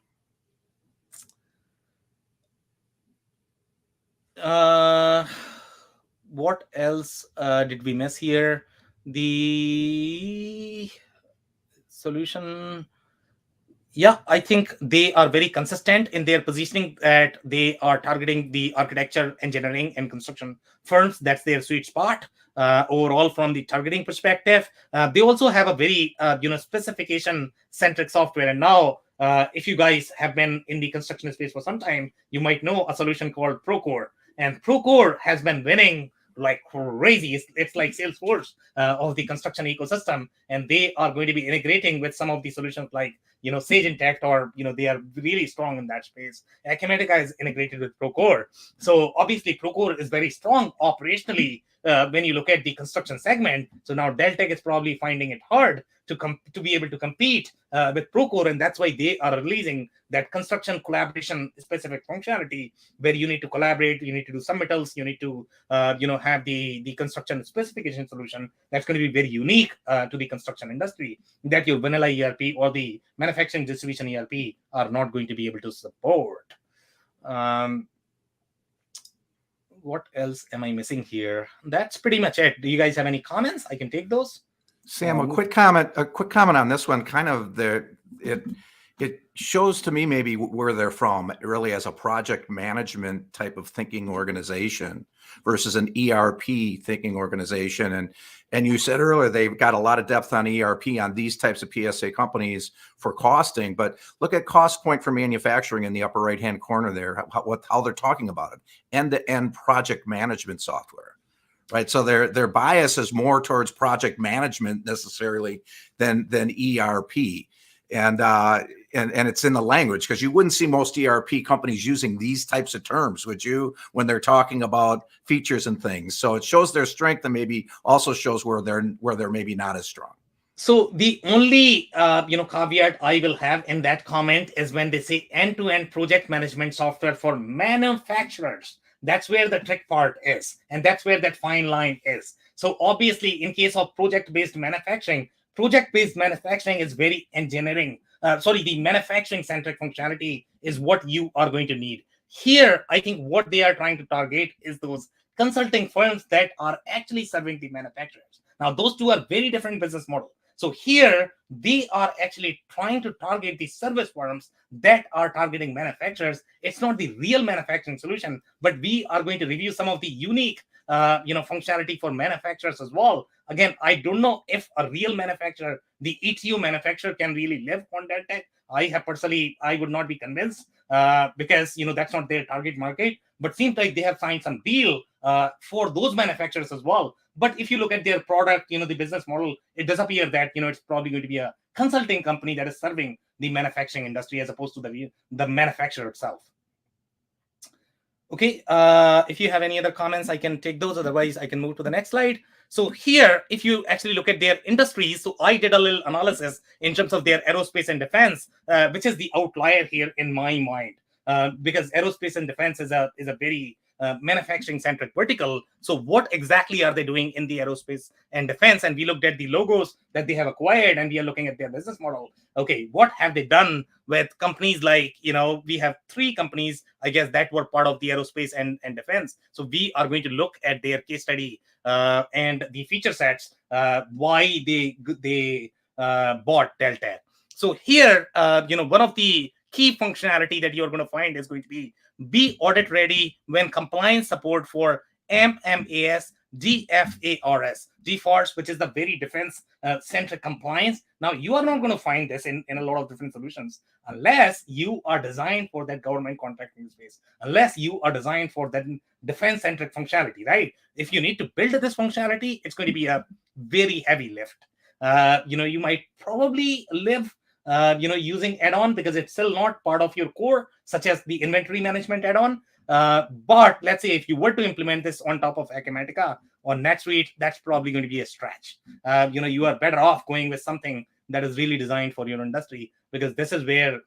What else did we miss here? The solution. Yeah, I think they are very consistent in their positioning that they are targeting the architecture, engineering, and construction firms. That's their sweet spot overall from the targeting perspective. They also have a very specification-centric software. And now, if you guys have been in the construction space for some time, you might know a solution called Procore. And Procore has been winning like crazy. It's like Salesforce of the construction ecosystem, and they are going to be integrating with some of the solutions like Sage Intacct, or they are really strong in that space. Acumatica is integrated with Procore, so obviously Procore is very strong operationally when you look at the construction segment. So now Deltek is probably finding it hard to be able to compete with Procore, and that's why they are releasing that construction collaboration specific functionality where you need to collaborate, you need to do submittals, you need to have the construction specification solution that's going to be very unique to the construction industry that your vanilla ERP or the manufacturing distribution ERP are not going to be able to support. What else am I missing here? That's pretty much it. Do you guys have any comments? I can take those. Sam, a quick comment on this one. Kind of it shows to me maybe where they're from, really as a project management type of thinking organization versus an ERP thinking organization. And you said earlier they've got a lot of depth on ERP on these types of PSA companies for costing, but look at Cost Point for manufacturing in the upper right hand corner there, how they're talking about it, end-to-end project management software. Right, so their bias is more towards project management necessarily than ERP, and it's in the language, because you wouldn't see most ERP companies using these types of terms, would you, when they're talking about features and things? So it shows their strength and maybe also shows where they're maybe not as strong. So the only caveat I will have in that comment is when they say end-to-end project management software for manufacturers. That's where the trick part is, and that's where that fine line is. So obviously, in case of project-based manufacturing is very engineering. The manufacturing-centric functionality is what you are going to need. Here, I think what they are trying to target is those consulting firms that are actually serving the manufacturers. Now, those two are very different business models. So here, they are actually trying to target the service firms that are targeting manufacturers. It's not the real manufacturing solution, but we are going to review some of the unique functionality for manufacturers as well. Again, I don't know if a real manufacturer, the ETU manufacturer, can really live on Deltek. I would not be convinced because that's not their target market. But seems like they have signed some deal for those manufacturers as well. But if you look at their product, the business model, it does appear that it's probably going to be a consulting company that is serving the manufacturing industry as opposed to the manufacturer itself. Okay, if you have any other comments, I can take those. Otherwise, I can move to the next slide. So here, if you actually look at their industries, so I did a little analysis in terms of their aerospace and defense, which is the outlier here in my mind, because aerospace and defense is a very manufacturing-centric vertical. So what exactly are they doing in the aerospace and defense? And we looked at the logos that they have acquired, and we are looking at their business model. Okay, what have they done with companies like, we have 3 companies, I guess, that were part of the aerospace and defense. So we are going to look at their case study and the feature sets, why they bought Deltek. So here, one of the key functionality that you're going to find is going to be audit ready when compliance support for MMAS, GFARS, which is the very defense centric compliance. Now, you are not going to find this in a lot of different solutions unless you are designed for that government contracting space, unless you are designed for that defense centric functionality, right? If you need to build this functionality, it's going to be a very heavy lift. You might probably live using add-on because it's still not part of your core, such as the inventory management add-on. But let's say if you were to implement this on top of Acumatica or NetSuite, that's probably going to be a stretch. You are better off going with something that is really designed for your industry, because this is where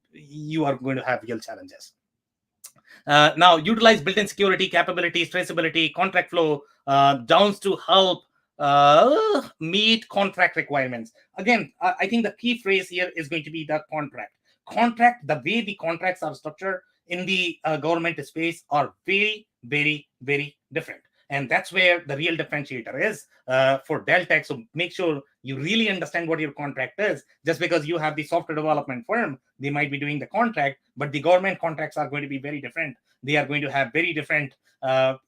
you are going to have real challenges. Now, utilize built-in security capabilities, traceability, contract flow, downs to help meet contract requirements. Again, I think the key phrase here is going to be the contract. The way the contracts are structured in the government space are very, very, very different. And that's where the real differentiator is for Deltek. So make sure you really understand what your contract is. Just because you have the software development firm, they might be doing the contract, but the government contracts are going to be very different. They are going to have very different, the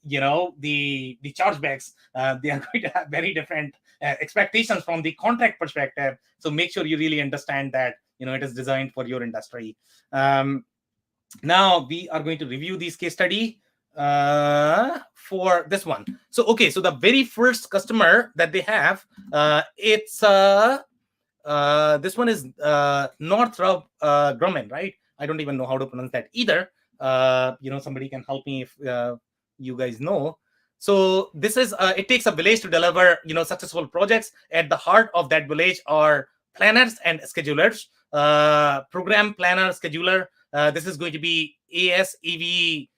chargebacks. They are going to have very different expectations from the contract perspective. So make sure you really understand that, it is designed for your industry. Now we are going to review this case study for this one. So the very first customer that they have, it's this one is Northrop Grumman, right? I don't even know how to pronounce that either. Somebody can help me if you guys know. So this is it takes a village to deliver successful projects. At the heart of that village are planners and schedulers. Program planner, scheduler. This is going to be ASEV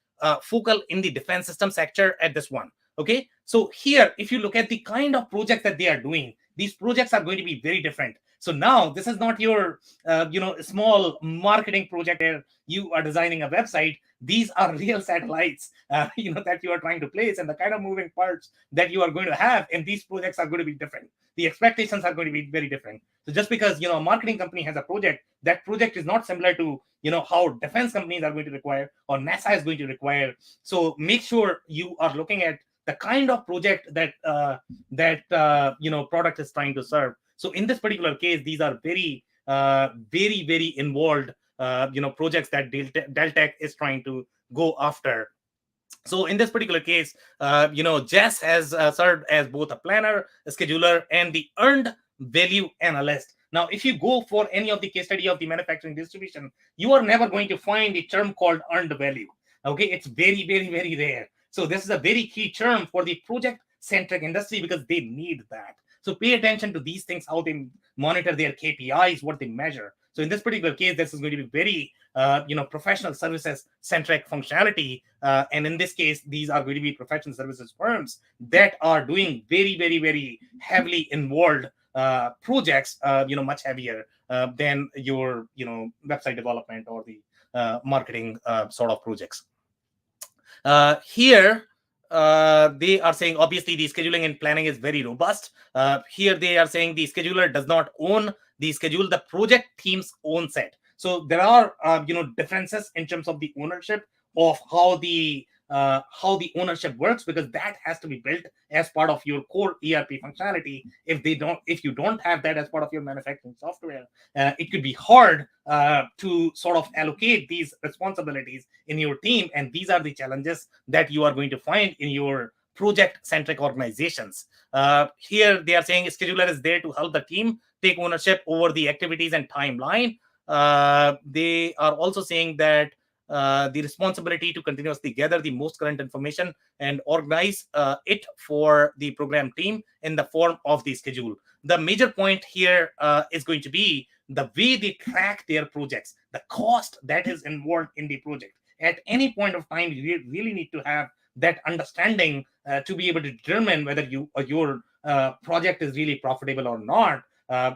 focal in the defense system sector at this one. Okay, so here, if you look at the kind of project that they are doing, these projects are going to be very different. So now this is not your small marketing project where you are designing a website. These are real satellites that you are trying to place, and the kind of moving parts that you are going to have in these projects are going to be different. The expectations are going to be very different. So just because a marketing company has a project, that project is not similar to how defense companies are going to require or NASA is going to require. So make sure you are looking at the kind of project that product is trying to serve. So in this particular case, these are very very involved projects that Deltek is trying to go after. So in this particular case, Jess has served as both a planner, a scheduler, and the earned value analyst. Now, if you go for any of the case study of the manufacturing distribution, you are never going to find a term called earned value. Okay, it's very, very, very rare. So this is a very key term for the project-centric industry because they need that. So pay attention to these things, how they monitor their KPIs, what they measure. So in this particular case, this is going to be very, professional services-centric functionality. And in this case, these are going to be professional services firms that are doing very, very, very heavily involved projects, much heavier than your, website development or the marketing sort of projects. Here, they are saying obviously the scheduling and planning is very robust. Here they are saying the scheduler does not own the schedule, the project teams own set. So there are differences in terms of the ownership of how the ownership works, because that has to be built as part of your core ERP functionality. If you don't have that as part of your manufacturing software, it could be hard to sort of allocate these responsibilities in your team. And these are the challenges that you are going to find in your project-centric organizations. Here they are saying a scheduler is there to help the team take ownership over the activities and timeline. They are also saying that the responsibility to continuously gather the most current information and organize it for the program team in the form of the schedule. The major point here is going to be the way they track their projects, the cost that is involved in the project. At any point of time, you really need to have that understanding to be able to determine whether your project is really profitable or not,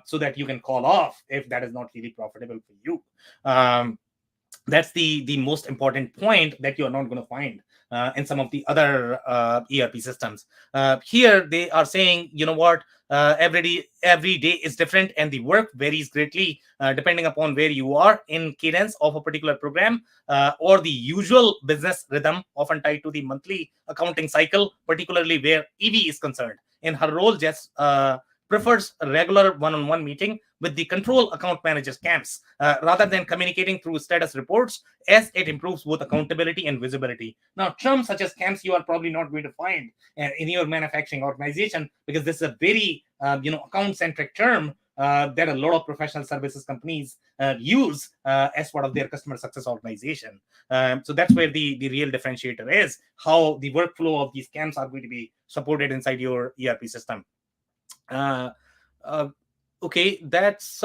so that you can call off if that is not really profitable for you. That's the most important point that you're not going to find in some of the other ERP systems. Here they are saying, every day is different and the work varies greatly depending upon where you are in cadence of a particular program or the usual business rhythm, often tied to the monthly accounting cycle, particularly where EV is concerned. In her role, Jess prefers a regular one-on-one meeting with the control account managers camps rather than communicating through status reports, as it improves both accountability and visibility. Now, terms such as camps you are probably not going to find in your manufacturing organization, because this is a very account-centric term that a lot of professional services companies use as part of their customer success organization. So that's where the real differentiator is, how the workflow of these camps are going to be supported inside your ERP system. Okay, that's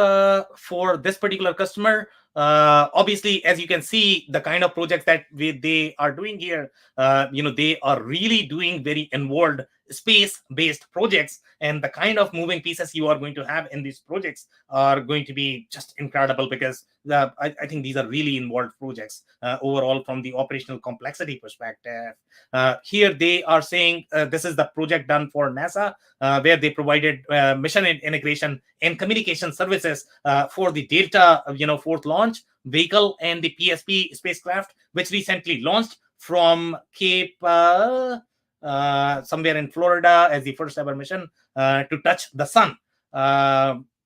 for this particular customer. Obviously, as you can see, the kind of projects that they are doing here, they are really doing very involved space-based projects, and the kind of moving pieces you are going to have in these projects are going to be just incredible, because I think these are really involved projects overall from the operational complexity perspective. Here they are saying this is the project done for NASA, where they provided mission integration and communication services for the Delta, fourth launch vehicle and the PSP spacecraft, which recently launched from Cape somewhere in Florida as the first ever mission to touch the sun.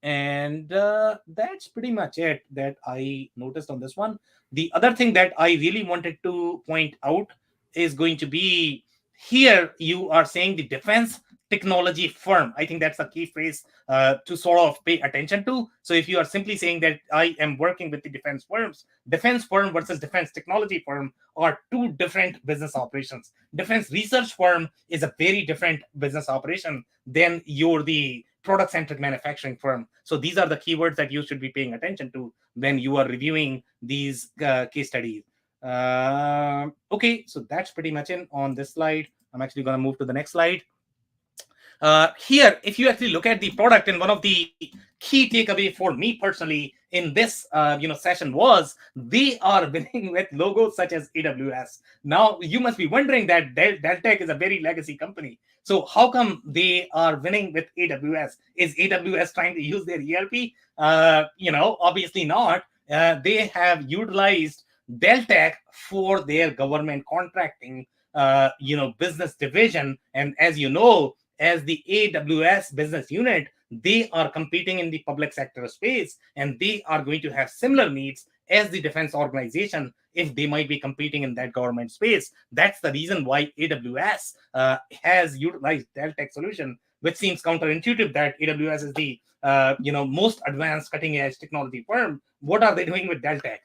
And that's pretty much it that I noticed on this one. The other thing that I really wanted to point out is going to be here. You are saying the defense technology firm. I think that's a key phrase to sort of pay attention to. So if you are simply saying that I am working with the defense firm versus defense technology firm are two different business operations. Defense research firm is a very different business operation than the product-centric manufacturing firm. So these are the keywords that you should be paying attention to when you are reviewing these case studies. Okay, so that's pretty much it on this slide. I'm actually going to move to the next slide. Here, if you actually look at the product, and one of the key takeaway for me personally in this session was they are winning with logos such as AWS. Now, you must be wondering that Deltek is a very legacy company. So how come they are winning with AWS? Is AWS trying to use their ERP? Obviously not. They have utilized Deltek for their government contracting, business division. And as you know, as the AWS business unit, they are competing in the public sector space, and they are going to have similar needs as the defense organization if they might be competing in that government space. That's the reason why AWS has utilized Deltek solution, which seems counterintuitive that AWS is the most advanced cutting edge technology firm. What are they doing with Deltek?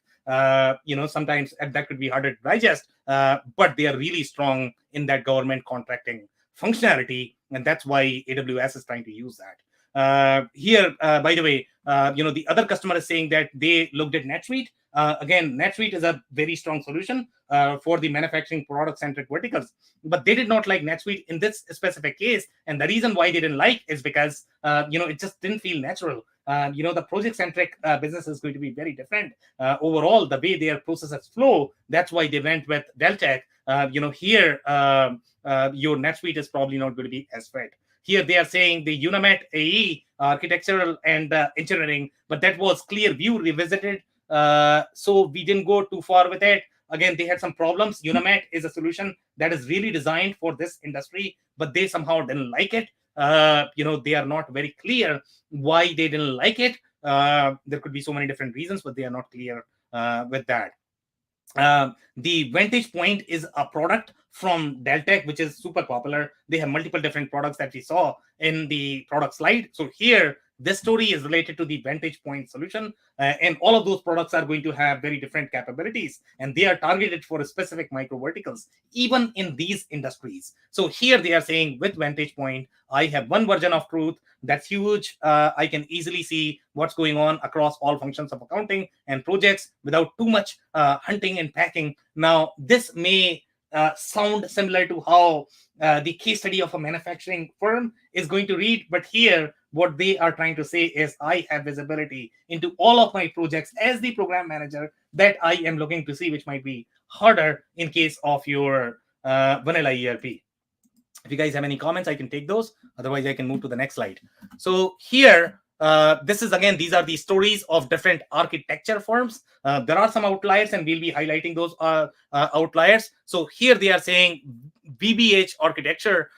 Sometimes that could be harder to digest, but they are really strong in that government contracting functionality, and that's why AWS is trying to use that. Here, by the way, the other customer is saying that they looked at NetSuite. Again, NetSuite is a very strong solution for the manufacturing product-centric verticals, but they did not like NetSuite in this specific case. And the reason why they didn't like is because, it just didn't feel natural. The project-centric business is going to be very different. Overall, the way their processes flow, that's why they went with Deltek. Here, your NetSuite is probably not going to be as fit. Here they are saying the Unamet AE, architectural and engineering, but that was Clearview revisited. So we didn't go too far with it. Again, they had some problems. Unamet is a solution that is really designed for this industry, but they somehow didn't like it. They are not very clear why they didn't like it. There could be so many different reasons, but they are not clear with that. The Vantagepoint is a product from Deltek, which is super popular. They have multiple different products that we saw in the product slide. So here, this story is related to the Vantagepoint solution, and all of those products are going to have very different capabilities, and they are targeted for specific micro verticals, even in these industries. So here they are saying with Vantagepoint, I have one version of truth that's huge. I can easily see what's going on across all functions of accounting and projects without too much hunting and packing. Now, this may sound similar to how the case study of a manufacturing firm is going to read, but here what they are trying to say is I have visibility into all of my projects as the program manager that I am looking to see, which might be harder in case of your vanilla ERP. If you guys have any comments, I can take those. Otherwise, I can move to the next slide. So here, this is again, these are the stories of different architecture firms. There are some outliers, and we'll be highlighting those outliers. So here they are saying VBH architecture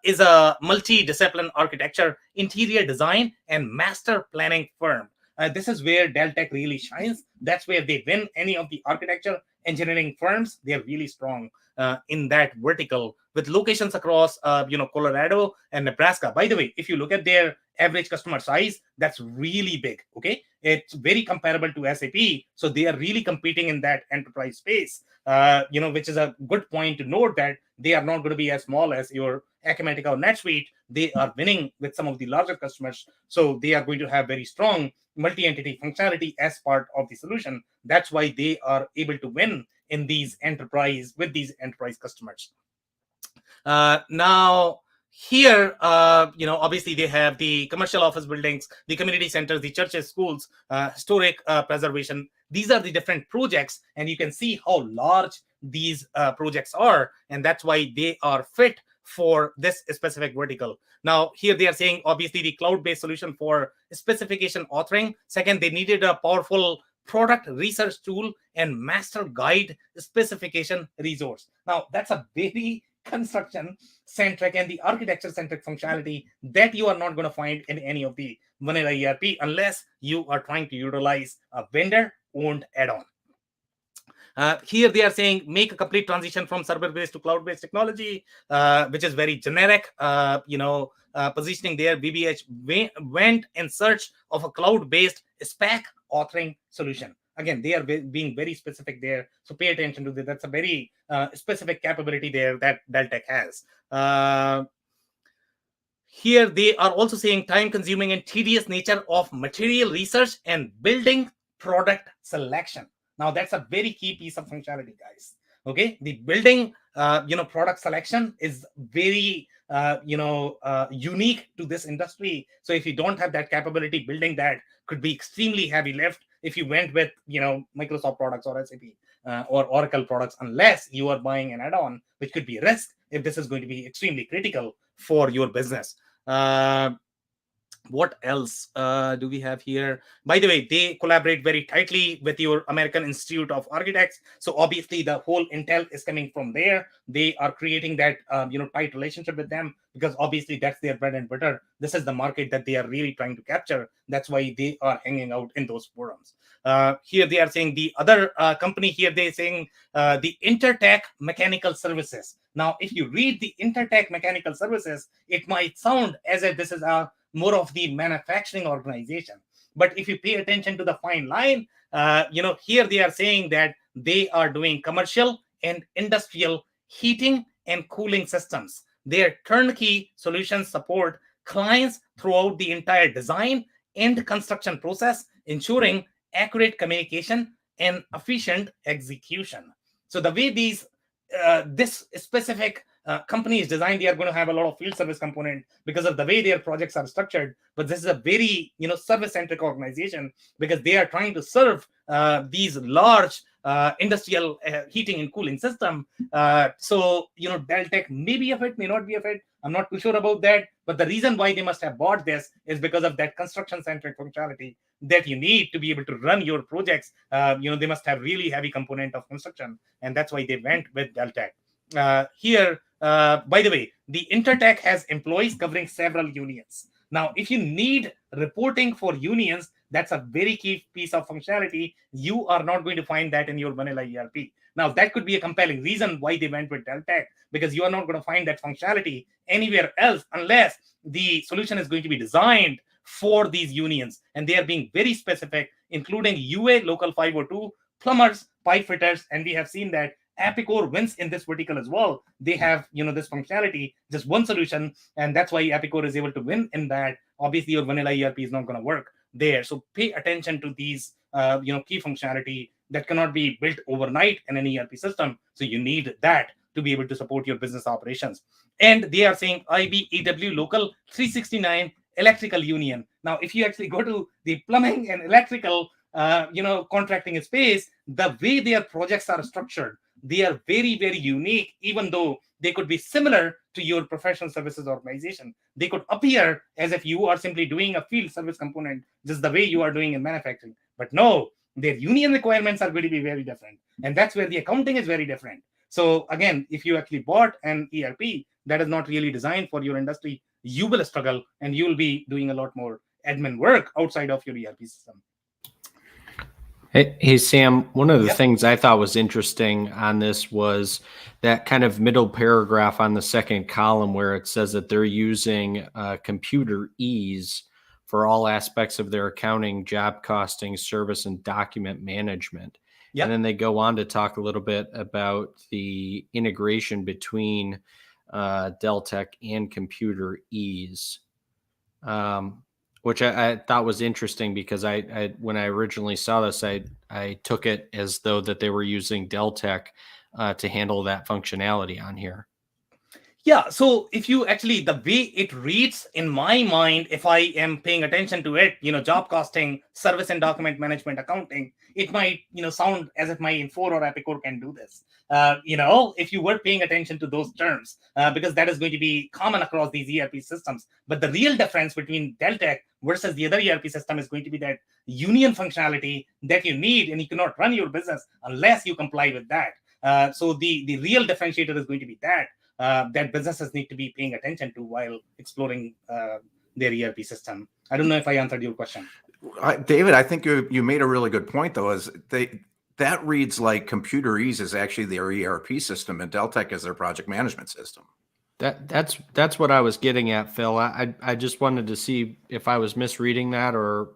is a multi-discipline architecture, interior design, and master planning firm. This is where Deltek really shines. That's where they win any of the architecture engineering firms. They're really strong in that vertical with locations across Colorado and Nebraska. By the way, if you look at their average customer size, that's really big. Okay, it's very comparable to SAP. So they are really competing in that enterprise space, which is a good point to note that they are not going to be as small as your Akimatica or NetSuite. They are winning with some of the larger customers. So they are going to have very strong multi-entity functionality as part of the solution. That's why they are able to win in these enterprise customers. Now, here, obviously they have the commercial office buildings, the community centers, the churches, schools, historic preservation. These are the different projects, and you can see how large these projects are, and that's why they are fit for this specific vertical. Now, here they are saying, obviously, the cloud-based solution for specification authoring. Second, they needed a powerful product research tool and master guide specification resource. Now, that's a very construction-centric and the architecture-centric functionality that you are not going to find in any of the vanilla ERP unless you are trying to utilize a vendor-owned add-on. Here they are saying make a complete transition from server-based to cloud-based technology, which is very generic. Positioning there, VBH went in search of a cloud-based SPAC authoring solution. Again, they are being very specific there, so pay attention to that. That's a very specific capability there that Deltek has. Here they are also saying time-consuming and tedious nature of material research and building product selection. Now that's a very key piece of functionality, guys. Okay, the building product selection is very unique to this industry. So if you don't have that capability, building that could be extremely heavy lift if you went with Microsoft products or SAP or Oracle products, unless you are buying an add-on, which could be a risk if this is going to be extremely critical for your business. What else do we have here? By the way, they collaborate very tightly with your American Institute of Architects. So obviously the whole intel is coming from there. They are creating that tight relationship with them, because obviously that's their bread and butter. This is the market that they are really trying to capture. That's why they are hanging out in those forums. Here they are saying the other company here, they're saying the Intertek Mechanical Services. Now, if you read the Intertek Mechanical Services, it might sound as if this is more of the manufacturing organization. But if you pay attention to the fine line, here they are saying that they are doing commercial and industrial heating and cooling systems. Their turnkey solutions support clients throughout the entire design and construction process, ensuring accurate communication and efficient execution. So the way this specific company is designed, they are going to have a lot of field service component because of the way their projects are structured. But this is a very service-centric organization, because they are trying to serve these large industrial heating and cooling system. So Deltek may be a fit, may not be a fit. I'm not too sure about that. But the reason why they must have bought this is because of that construction-centric functionality that you need to be able to run your projects. They must have really heavy component of construction, and that's why they went with Deltek. Here, by the way, the Intertek has employees covering several unions. Now, if you need reporting for unions, that's a very key piece of functionality. You are not going to find that in your vanilla ERP. Now, that could be a compelling reason why they went with Deltek, because you are not going to find that functionality anywhere else unless the solution is going to be designed for these unions. And they are being very specific, including UA Local 502, plumbers, pipe fitters, and we have seen that Epicor wins in this vertical as well. They have this functionality, just one solution, and that's why Epicor is able to win in that. Obviously, your vanilla ERP is not going to work there. So pay attention to these key functionality that cannot be built overnight in an ERP system. So you need that to be able to support your business operations. And they are saying IBEW Local 369 Electrical Union. Now, if you actually go to the plumbing and electrical contracting space, the way their projects are structured, they are very, very unique, even though they could be similar to your professional services organization. They could appear as if you are simply doing a field service component, just the way you are doing in manufacturing. But no, their union requirements are going to be very different. And that's where the accounting is very different. So again, if you actually bought an ERP that is not really designed for your industry, you will struggle and you will be doing a lot more admin work outside of your ERP system. Hey, Sam, one of the things I thought was interesting on this was that kind of middle paragraph on the second column where it says that they're using computer ease for all aspects of their accounting, job costing, service, and document management. Yep. And then they go on to talk a little bit about the integration between Deltek and computer ease. Which I thought was interesting, because I when I originally saw this, I took it as though that they were using Deltek to handle that functionality on here. Yeah, so if you actually, the way it reads in my mind, if I am paying attention to it, job costing, service and document management, accounting, it might, sound as if my Infor or Epicor can do this. If you were paying attention to those terms, because that is going to be common across these ERP systems. But the real difference between Deltek versus the other ERP system is going to be that union functionality that you need, and you cannot run your business unless you comply with that. So the real differentiator is going to be that businesses need to be paying attention to while exploring their ERP system. I don't know if I answered your question. David, I think you made a really good point, though, is they that reads like Computer Ease is actually their ERP system and Deltek is their project management system. That's what I was getting at, Phil. I just wanted to see if I was misreading that, or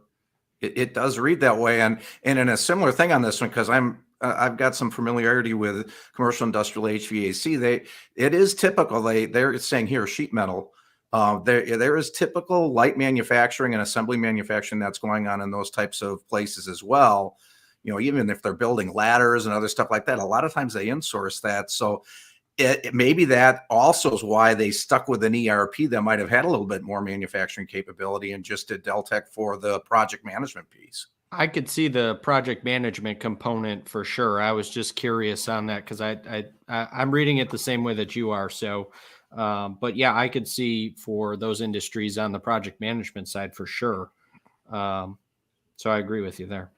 it does read that way. And in a similar thing on this one, because I've got some familiarity with commercial industrial HVAC. It is typical. They're saying here sheet metal. There is typical light manufacturing and assembly manufacturing that's going on in those types of places as well. Even if they're building ladders and other stuff like that, a lot of times they insource that. So maybe that also is why they stuck with an ERP that might have had a little bit more manufacturing capability and just did Deltek for the project management piece. I could see the project management component for sure. I was just curious on that because I'm reading it the same way that you are. So, but yeah, I could see for those industries on the project management side for sure. So I agree with you there.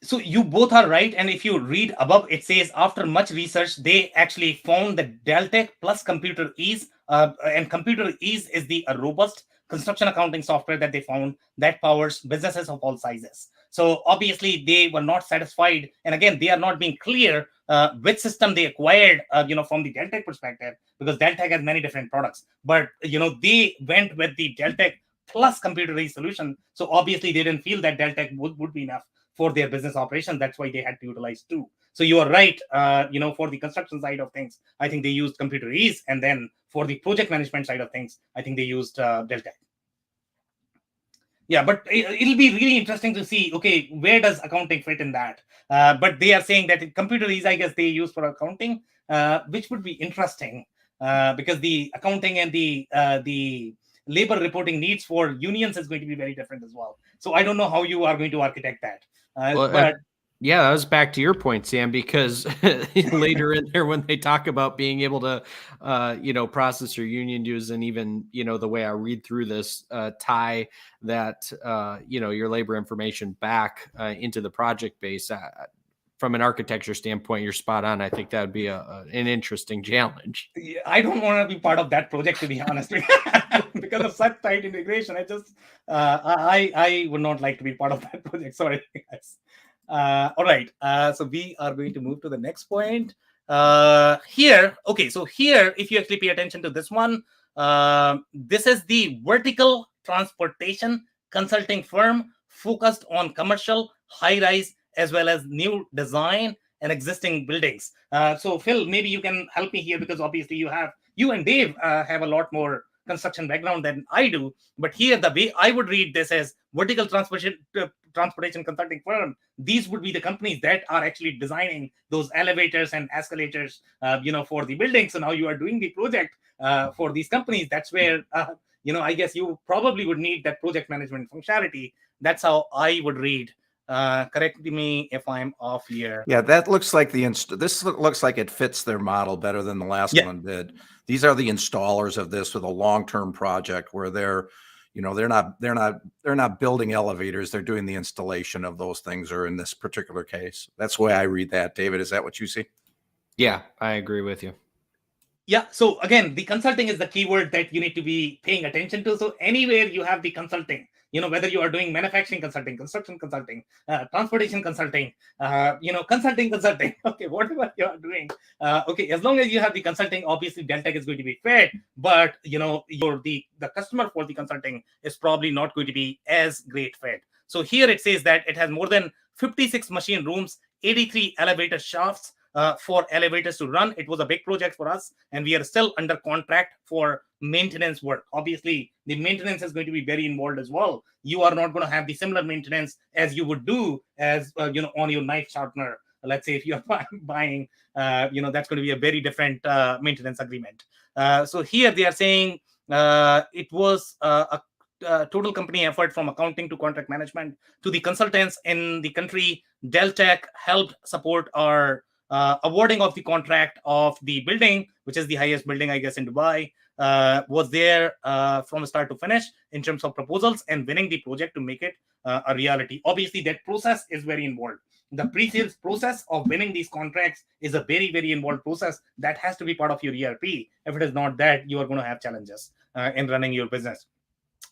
So you both are right. And if you read above, it says after much research, they actually found that Deltek plus Computer Ease, and Computer Ease is the robust construction accounting software that they found that powers businesses of all sizes. So obviously they were not satisfied. And again, they are not being clear which system they acquired, from the Deltek perspective, because Deltek has many different products. But, they went with the Deltek plus Computer Ease solution. So obviously they didn't feel that Deltek would be enough for their business operation. That's why they had to utilize two. So you are right. For the construction side of things, I think they used Computer Ease, and then for the project management side of things, I think they used Deltek. Yeah, but it'll be really interesting to see, okay, where does accounting fit in that? But they are saying that Computer Ease, I guess they use for accounting, which would be interesting because the accounting and the labor reporting needs for unions is going to be very different as well. So I don't know how you are going to architect that. Yeah, that was back to your point, Sam, because later in there, when they talk about being able to, process your union dues, and even, the way I read through this, tie that, your labor information back into the project base. From an architecture standpoint, you're spot on. I think that would be an interesting challenge. Yeah, I don't want to be part of that project, to be honest, because of such tight integration. I would not like to be part of that project. Sorry, guys. All right. So we are going to move to the next point. Here, if you actually pay attention to this one, this is the vertical transportation consulting firm focused on commercial, high-rise, as well as new design and existing buildings. So Phil, maybe you can help me here, because obviously you and Dave have a lot more construction background than I do. But here, the way I would read this as vertical transportation consulting firm, these would be the companies that are actually designing those elevators and escalators, for the building. So now you are doing the project for these companies. That's where, I guess you probably would need that project management functionality. That's how I would read. Correct me if I'm off here. Yeah, that looks like this looks like it fits their model better than the last one did. These are the installers of this with a long-term project where they're not building elevators. They're doing the installation of those things, or in this particular case. That's the way I read that. David, is that what you see? Yeah, I agree with you. Yeah. So again, the consulting is the keyword that you need to be paying attention to. So anywhere you have the consulting, whether you are doing manufacturing consulting, construction consulting, transportation consulting, consulting, okay, whatever you are doing, as long as you have the consulting, obviously Deltek is going to be fair, but the customer for the consulting is probably not going to be as great fit. So here it says that it has more than 56 machine rooms, 83 elevator shafts, for elevators to run. It was a big project for us, and we are still under contract for maintenance work. Obviously, the maintenance is going to be very involved as well. You are not going to have the similar maintenance as you would do as on your knife sharpener. Let's say if you are buying, that's going to be a very different maintenance agreement. So here they are saying it was a total company effort from accounting to contract management to the consultants in the country. Deltek helped support our awarding of the contract of the building, which is the highest building, I guess, in Dubai, was there from start to finish in terms of proposals and winning the project to make it a reality. Obviously, that process is very involved. The pre-sales process of winning these contracts is a very, very involved process that has to be part of your ERP. If it is not that, you are going to have challenges in running your business.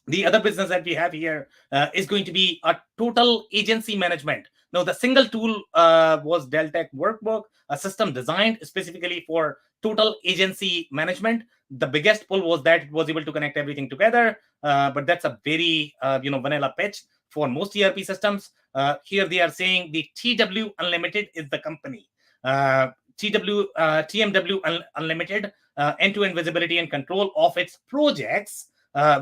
The other business that we have here is going to be a total agency management. Now, the single tool was Deltek Workbook, a system designed specifically for total agency management. The biggest pull was that it was able to connect everything together, but that's a very vanilla pitch for most ERP systems. Here they are saying the TW Unlimited is the company. TMW Unlimited, end-to-end visibility and control of its projects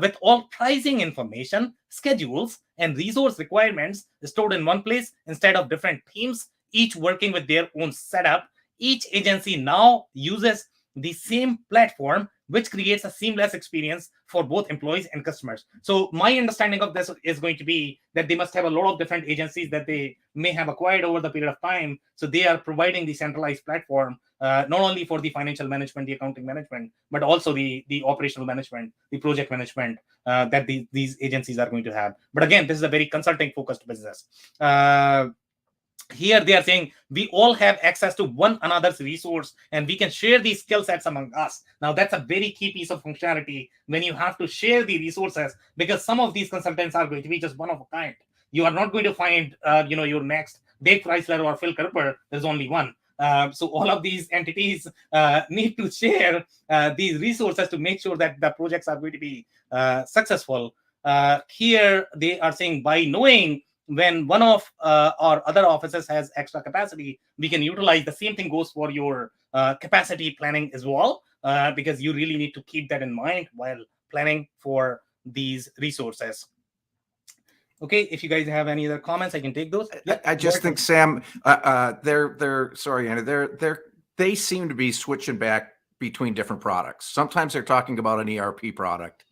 with all pricing information, schedules, and resource requirements stored in one place instead of different teams, each working with their own setup. Each agency now uses the same platform, which creates a seamless experience for both employees and customers. So my understanding of this is going to be that they must have a lot of different agencies that they may have acquired over the period of time. So they are providing the centralized platform, not only for the financial management, the accounting management, but also the operational management, the project management that these agencies are going to have. But again, this is a very consulting focused business. Here they are saying we all have access to one another's resource and we can share these skill sets among us. Now that's a very key piece of functionality when you have to share the resources, because some of these consultants are going to be just one of a kind. You are not going to find your next Dave Chrysler or Phil Kerper. There's only one. So all of these entities need to share these resources to make sure that the projects are going to be successful. Here they are saying by knowing when one of our other offices has extra capacity, we can utilize. The same thing goes for your capacity planning as well, because you really need to keep that in mind while planning for these resources. Okay, if you guys have any other comments, I can take those. I just think, Sam, sorry, Andy, they seem to be switching back between different products. Sometimes they're talking about an ERP product.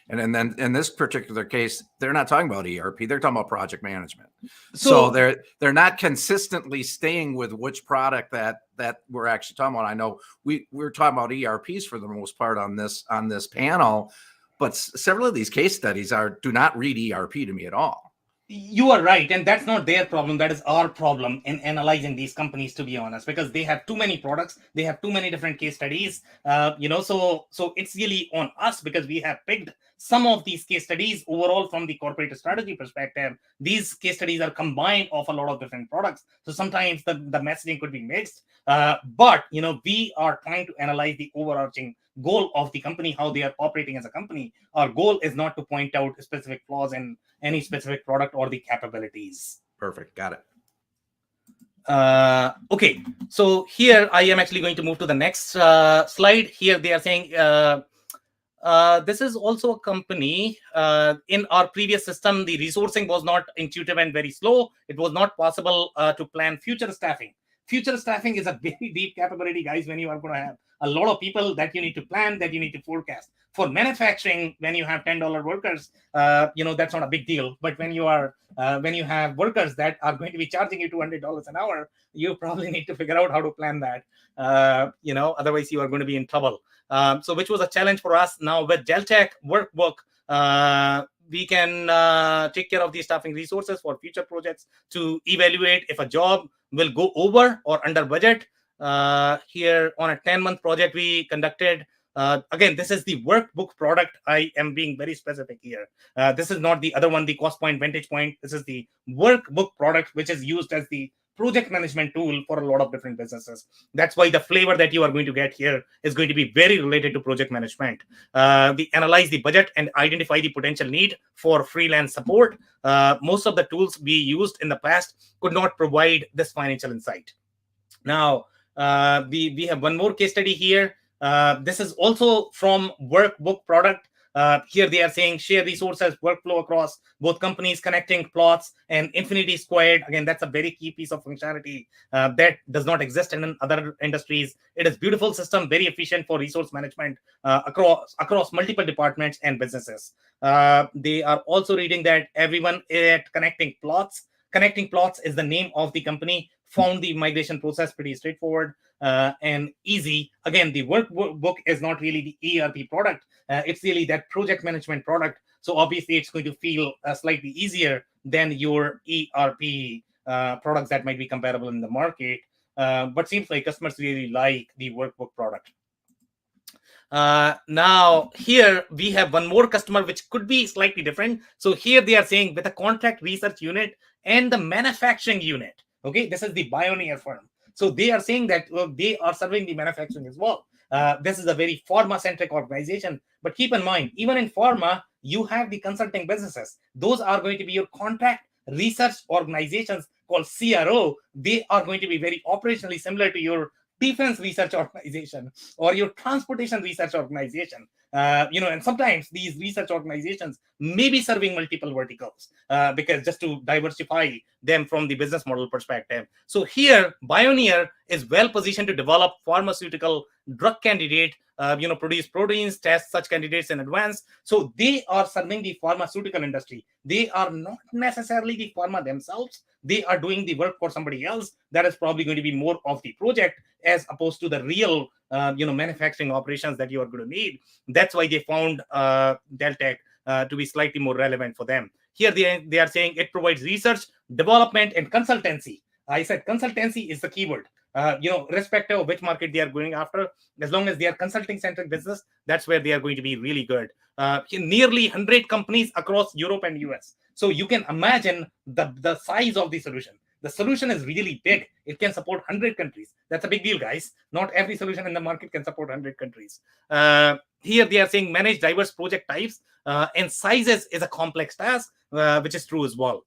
And then in this particular case, they're not talking about ERP, they're talking about project management. So they're not consistently staying with which product that we're actually talking about. I know we're talking about ERPs for the most part on this panel, but several of these case studies do not read ERP to me at all. You are right, and that's not their problem. That is our problem in analyzing these companies, to be honest, because they have too many products, they have too many different case studies. So it's really on us, because we have picked some of these case studies overall from the corporate strategy perspective. These case studies are combined of a lot of different products, so sometimes the messaging could be mixed. But we are trying to analyze the overarching goal of the company, how they are operating as a company. Our goal is not to point out specific flaws in any specific product or the capabilities. Perfect. Got it. Okay, so here I am actually going to move to the next slide. Here they are saying this is also a company. In our previous system, the resourcing was not intuitive and very slow. It was not possible to plan future staffing. Future staffing is a very deep capability, guys, when you are going to have a lot of people that you need to plan, that you need to forecast. For manufacturing, when you have $10 workers, that's not a big deal. But when you have workers that are going to be charging you $200 an hour, you probably need to figure out how to plan that. Otherwise you are going to be in trouble. So which was a challenge for us. Now with Deltek Workbook, we can take care of these staffing resources for future projects to evaluate if a job will go over or under budget. Here on a 10-month project we conducted. Again, this is the workbook product. I am being very specific here. This is not the other one, the CostPoint, Vantagepoint. This is the workbook product, which is used as the project management tool for a lot of different businesses. That's why the flavor that you are going to get here is going to be very related to project management. We analyze the budget and identify the potential need for freelance support. Most of the tools we used in the past could not provide this financial insight. Now, we have one more case study here. This is also from workbook product. Here they are saying share resources, workflow across both companies, connecting plots and infinity squared. Again, that's a very key piece of functionality that does not exist in other industries. It is beautiful system, very efficient for resource management across multiple departments and businesses. They are also reading that everyone at Connecting Plots. Connecting Plots is the name of the company. Found the migration process pretty straightforward and easy. Again, the workbook is not really the ERP product. It's really that project management product. So obviously, it's going to feel slightly easier than your ERP products that might be comparable in the market. But seems like customers really like the workbook product. Now here we have one more customer which could be slightly different. So here they are saying with a contract research unit and the manufacturing unit. Okay, this is the Bioneer firm. So they are saying that they are serving the manufacturing as well. This is a very pharma-centric organization. But keep in mind, even in pharma, you have the consulting businesses. Those are going to be your contract research organizations called CRO. They are going to be very operationally similar to your defense research organization or your transportation research organization. And sometimes these research organizations may be serving multiple verticals because just to diversify them from the business model perspective. So here, Bioneer is well positioned to develop pharmaceutical drug candidate, produce proteins, test such candidates in advance. So they are serving the pharmaceutical industry. They are not necessarily the pharma themselves. They are doing the work for somebody else. That is probably going to be more of the project as opposed to the real, manufacturing operations that you are going to need. That's why they found Deltek to be slightly more relevant for them. Here they are saying it provides research, development, and consultancy. I said consultancy is the keyword. Irrespective of which market they are going after, as long as they are consulting-centric business, that's where they are going to be really good. Nearly 100 companies across Europe and US. So you can imagine the size of the solution. The solution is really big. It can support 100 countries. That's a big deal, guys. Not every solution in the market can support 100 countries. Here they are saying manage diverse project types and sizes is a complex task, which is true as well.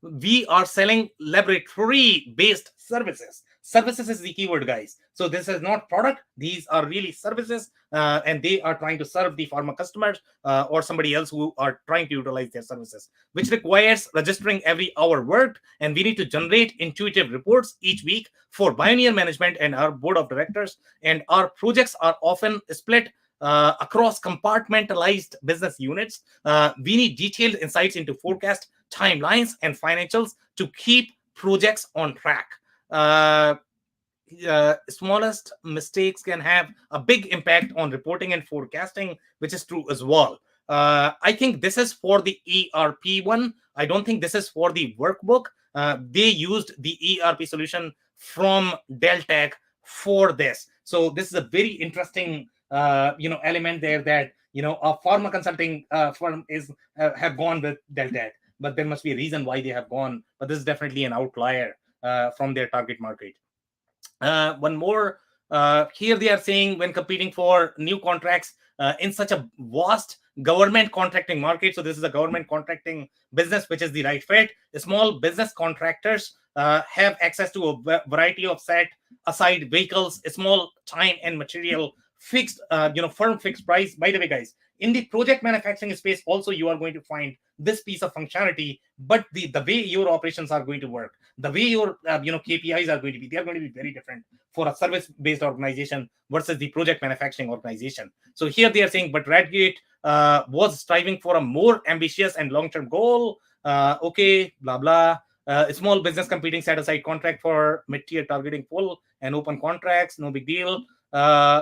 We are selling laboratory-based services. Services is the keyword, guys. So this is not product. These are really services, and they are trying to serve the pharma customers or somebody else who are trying to utilize their services, which requires registering every hour worked, and we need to generate intuitive reports each week for Bioneer management and our board of directors, and our projects are often split across compartmentalized business units. We need detailed insights into forecast, timelines, and financials to keep projects on track. Smallest mistakes can have a big impact on reporting and forecasting, which is true as well. I think this is for the ERP one. I don't think this is for the workbook. They used the ERP solution from Deltek for this. So this is a very interesting element there that a pharma consulting firm have gone with Deltek, but there must be a reason why they have gone. But this is definitely an outlier from their target market. One more here they are saying when competing for new contracts in such a vast government contracting market. So this is a government contracting business, which is the right fit. Small business contractors have access to a variety of set aside vehicles, small time and material fixed, firm fixed price. By the way, guys, in the project manufacturing space, also you are going to find this piece of functionality, but the way your operations are going to work, the way your KPIs are going to be, they are going to be very different for a service-based organization versus the project manufacturing organization. So here they are saying, but Redgate was striving for a more ambitious and long-term goal. Okay, blah blah. Small business competing set aside contract for mid-tier targeting full and open contracts, no big deal.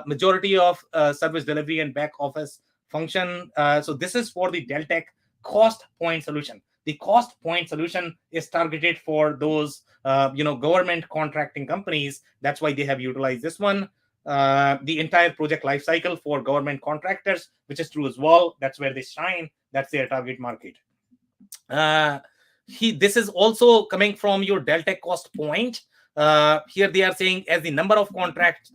Majority of service delivery and back office function. So this is for the Deltek cost point solution. The cost point solution is targeted for those government contracting companies. That's why they have utilized this one. The entire project lifecycle for government contractors, which is true as well. That's where they shine. That's their target market. This is also coming from your Deltek cost point. Here they are saying as the number of contracts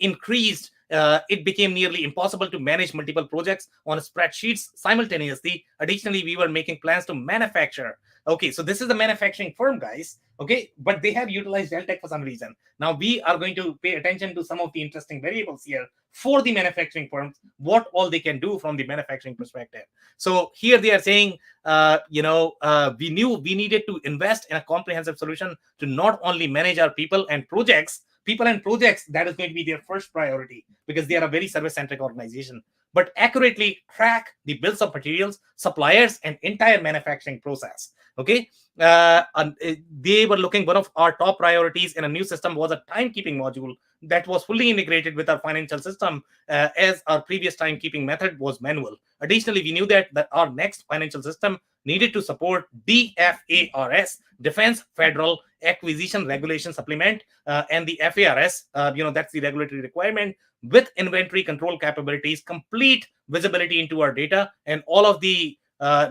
increased, it became nearly impossible to manage multiple projects on spreadsheets simultaneously. Additionally, we were making plans to manufacture. Okay, so this is the manufacturing firm, guys. Okay, but they have utilized Deltek for some reason. Now we are going to pay attention to some of the interesting variables here for the manufacturing firms, what all they can do from the manufacturing perspective. So here they are saying, we knew we needed to invest in a comprehensive solution to not only manage our people and projects, that is going to be their first priority because they are a very service-centric organization, but accurately track the bills of materials, suppliers, and entire manufacturing process. Okay, they were looking, one of our top priorities in a new system was a timekeeping module that was fully integrated with our financial system, as our previous timekeeping method was manual. Additionally, we knew that our next financial system needed to support DFARS, Defense Federal Acquisition Regulation Supplement, and the FARS, that's the regulatory requirement, with inventory control capabilities, complete visibility into our data, and all of the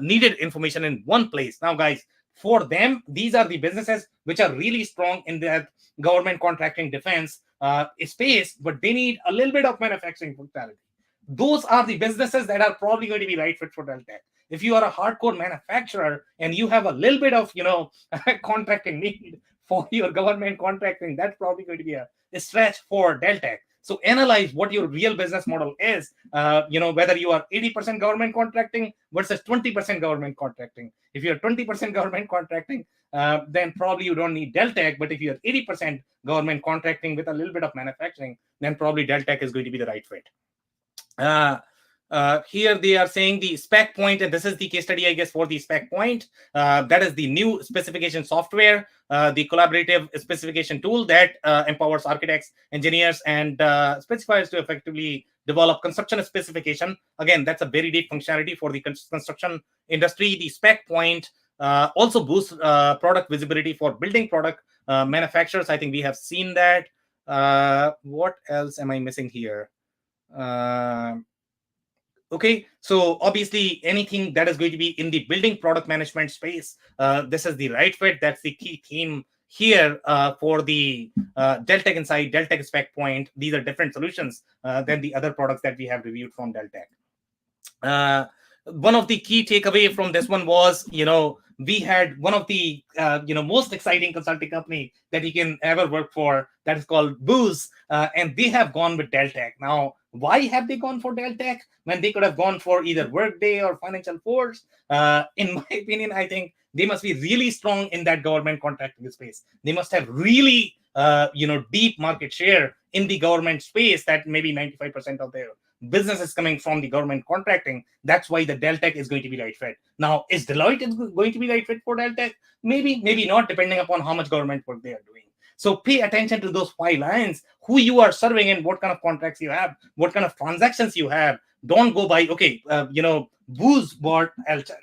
needed information in one place. Now, guys, for them, these are the businesses which are really strong in that government contracting defense space, but they need a little bit of manufacturing functionality. Those are the businesses that are probably going to be right fit for Deltek. If you are a hardcore manufacturer and you have a little bit of, contracting need for your government contracting, that's probably going to be a stretch for Deltek. So analyze what your real business model is, whether you are 80% government contracting versus 20% government contracting. If you're 20% government contracting, then probably you don't need Deltek. But if you're 80% government contracting with a little bit of manufacturing, then probably Deltek is going to be the right fit. Here they are saying the spec point, and this is the case study, I guess, for the spec point. That is the new specification software, the collaborative specification tool that empowers architects, engineers, and specifiers to effectively develop construction specification. Again, that's a very deep functionality for the construction industry. The spec point also boosts product visibility for building product manufacturers. I think we have seen that. What else am I missing here? Okay, so obviously anything that is going to be in the building product management space, this is the right fit. That's the key theme here for the Deltek Insight, Deltek Spec Point. These are different solutions than the other products that we have reviewed from Deltek. One of the key takeaway from this one was, we had one of the most exciting consulting company that you can ever work for, that is called Booz, and they have gone with Deltek. Now, why have they gone for Deltek when they could have gone for either Workday or FinancialForce? In my opinion, I think they must be really strong in that government contracting space. They must have really deep market share in the government space, that maybe 95% of their business is coming from the government contracting. That's why the Deltek is going to be right fit. Now, is Deloitte going to be right fit for Deltek? Maybe, maybe not, depending upon how much government work they are doing. So pay attention to those 5 lines, who you are serving and what kind of contracts you have, what kind of transactions you have. Don't go by, Booz bought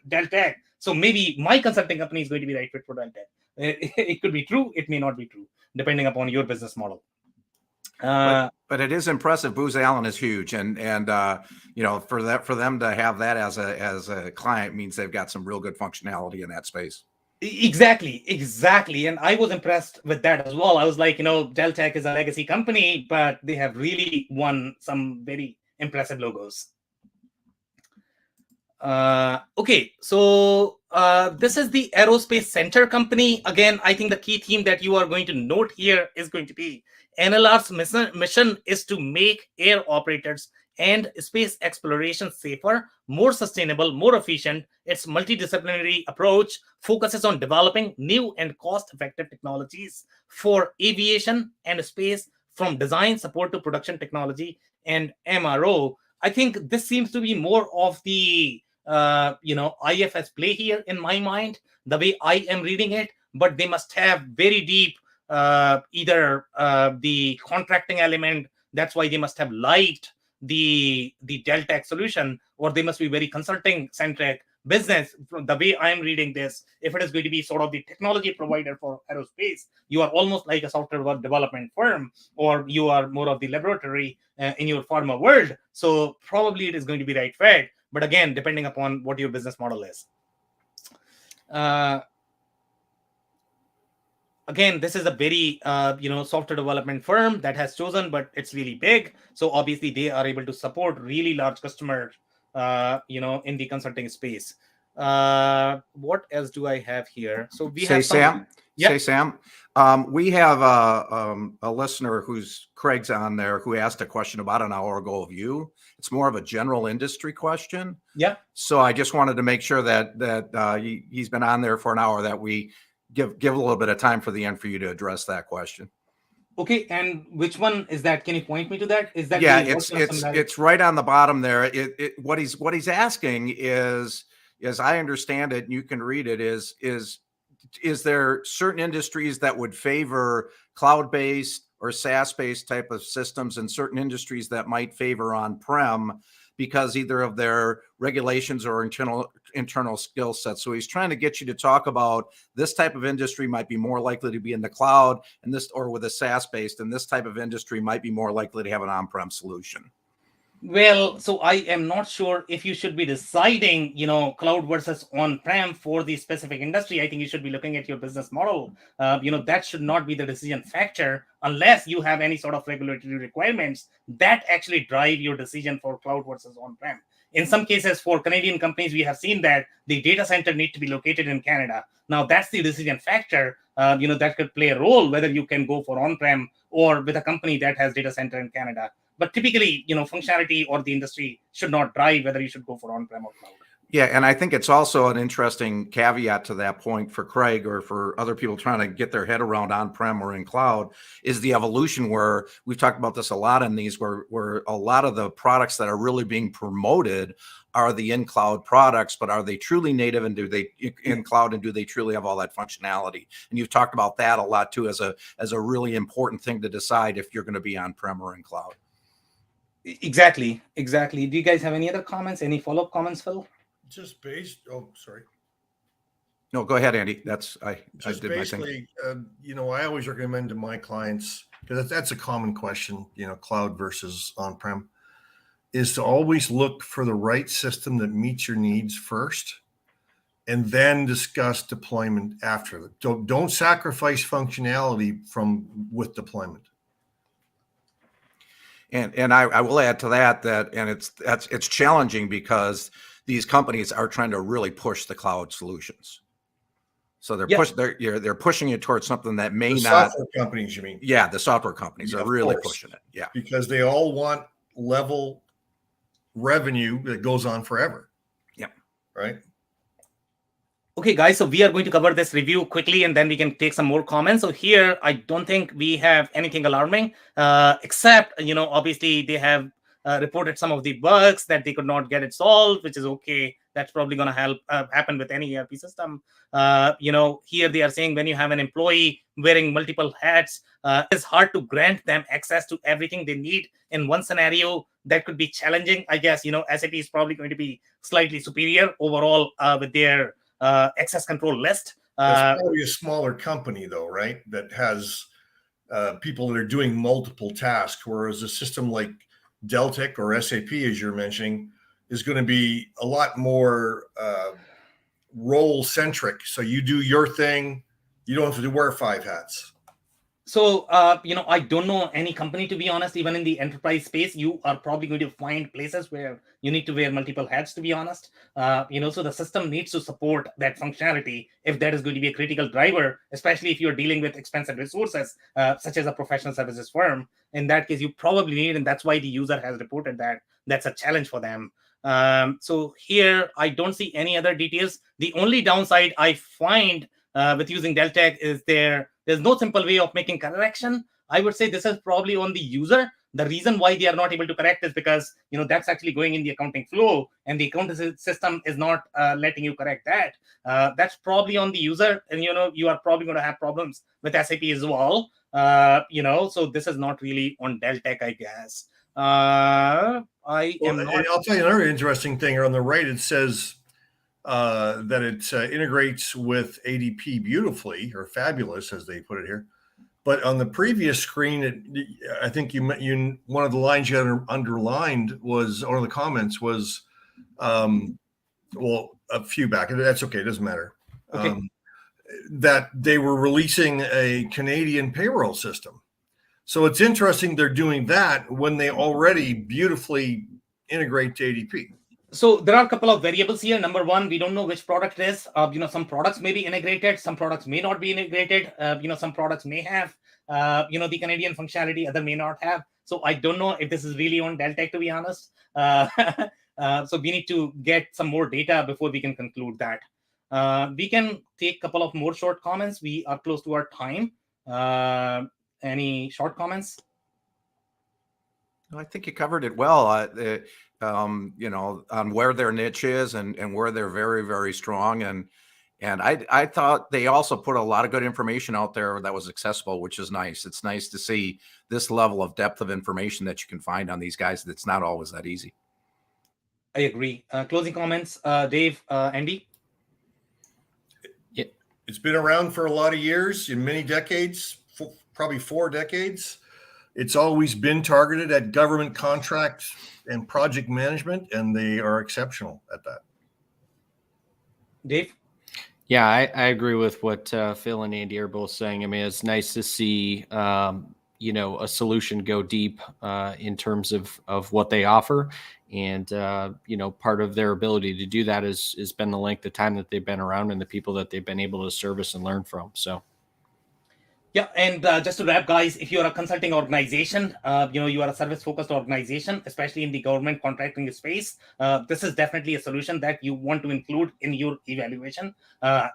Deltek, so maybe my consulting company is going to be right fit for Deltek. It could be true, it may not be true, depending upon your business model. But it is impressive. Booz Allen is huge, and for them to have that as a client means they've got some real good functionality in that space. Exactly. And I was impressed with that as well. I was like, Deltek is a legacy company, but they have really won some very impressive logos. Okay, so this is the Aerospace Center company. Again, I think the key theme that you are going to note here is going to be NLR's mission is to make air operators and space exploration safer, more sustainable, more efficient. Its multidisciplinary approach focuses on developing new and cost-effective technologies for aviation and space, from design support to production technology and MRO. I think this seems to be more of the IFS play here in my mind, the way I am reading it. But they must have very deep either the contracting element. That's why they must have liked the Deltek solution, or they must be very consulting centric business. From the way I'm reading this, if it is going to be sort of the technology provider for aerospace, you are almost like a software development firm, or you are more of the laboratory in your pharma world. So probably it is going to be right fit. But again, depending upon what your business model is. Again, this is a very software development firm that has chosen, but it's really big. So obviously they are able to support really large customers, in the consulting space. What else do I have here? So we have Sam. Yeah. Say, Sam. We have a listener who's Craig's on there who asked a question about an hour ago of you. It's more of a general industry question. Yeah. So I just wanted to make sure that he's been on there for an hour, that we give a little bit of time for the end for you to address that question. Okay, and which one is that? Can you point me to that? Is that it's right on the bottom there. What he's asking is, as I understand it, and you can read it, is there certain industries that would favor cloud-based or SaaS-based type of systems, and certain industries that might favor on-prem? because either of their regulations or internal skill sets. So he's trying to get you to talk about this type of industry might be more likely to be in the cloud and this, or with a SaaS based, and this type of industry might be more likely to have an on-prem solution. Well, so I am not sure if you should be deciding, cloud versus on-prem for the specific industry. I think you should be looking at your business model. That should not be the decision factor unless you have any sort of regulatory requirements that actually drive your decision for cloud versus on-prem. In some cases, for Canadian companies, we have seen that the data center need to be located in Canada. Now, that's the decision factor, that could play a role, whether you can go for on-prem or with a company that has data center in Canada. But typically, functionality or the industry should not drive whether you should go for on-prem or cloud. Yeah, and I think it's also an interesting caveat to that point for Craig or for other people trying to get their head around on-prem or in cloud is the evolution where we've talked about this a lot in these where a lot of the products that are really being promoted are the in-cloud products, but are they truly native and do they in cloud and do they truly have all that functionality? And you've talked about that a lot too as a really important thing to decide if you're going to be on-prem or in cloud. Exactly. Do you guys have any other comments? Any follow-up comments, Phil? Just based. Oh, sorry. No, go ahead, Andy. I Just did basically, I always recommend to my clients, because that's a common question, cloud versus on-prem, is to always look for the right system that meets your needs first, and then discuss deployment after. Don't sacrifice functionality with deployment. And I will add to that it's challenging because these companies are trying to really push the cloud solutions. So they're pushing it towards something that may not. Software companies, you mean? Yeah, the software companies are really pushing it. Yeah, because they all want level revenue that goes on forever. Yeah. Right. Okay, guys, so we are going to cover this review quickly and then we can take some more comments. So here, I don't think we have anything alarming, except, obviously they have reported some of the bugs that they could not get it solved, which is okay. That's probably going to happen with any ERP system. Here they are saying when you have an employee wearing multiple hats, it's hard to grant them access to everything they need in one scenario. That could be challenging. I guess, SAP is probably going to be slightly superior overall with their access control list. It's probably a smaller company though, right? That has people that are doing multiple tasks, whereas a system like Deltek or SAP, as you're mentioning, is going to be a lot more role centric. So you do your thing. You don't have to wear 5 hats. So, I don't know any company, to be honest. Even in the enterprise space, you are probably going to find places where you need to wear multiple hats, to be honest. So the system needs to support that functionality if that is going to be a critical driver, especially if you're dealing with expensive resources, such as a professional services firm. In that case, you probably need, and that's why the user has reported that that's a challenge for them. So here, I don't see any other details. The only downside I find with using Deltek is there's no simple way of making correction. I would say this is probably on the user. The reason why they are not able to correct is because that's actually going in the accounting flow, and the accounting system is not letting you correct that. That's probably on the user, and you are probably going to have problems with SAP as well. So this is not really on Deltek, I guess. I'll tell you another interesting thing. On the right, it says that it integrates with ADP beautifully, or fabulous, as they put it here. But on the previous screen, I think you one of the lines you had underlined was, one of the comments was, a few back. That's okay. It doesn't matter. Okay. That they were releasing a Canadian payroll system. So it's interesting they're doing that when they already beautifully integrate to ADP. So there are a couple of variables here. Number one, we don't know which product it is. Some products may be integrated, some products may not be integrated. Some products may have, the Canadian functionality, other may not have. So I don't know if this is really on Deltek, to be honest. So we need to get some more data before we can conclude that. We can take a couple of more short comments. We are close to our time. Any short comments? I think you covered it well. On where their niche is and where they're very, very strong. And I thought they also put a lot of good information out there that was accessible, which is nice. It's nice to see this level of depth of information that you can find on these guys. That's not always that easy. I agree. Closing comments, Dave, Andy? It's been around for a lot of years, in many decades, probably 4 decades. It's always been targeted at government contracts and project management, and they are exceptional at that. Dave? Yeah, I agree with what Phil and Andy are both saying. I mean, it's nice to see, a solution go deep in terms of what they offer. And, part of their ability to do that has been the length of time that they've been around and the people that they've been able to service and learn from. So. Yeah, and just to wrap, guys, if you're a consulting organization, you are a service-focused organization, especially in the government contracting space, this is definitely a solution that you want to include in your evaluation.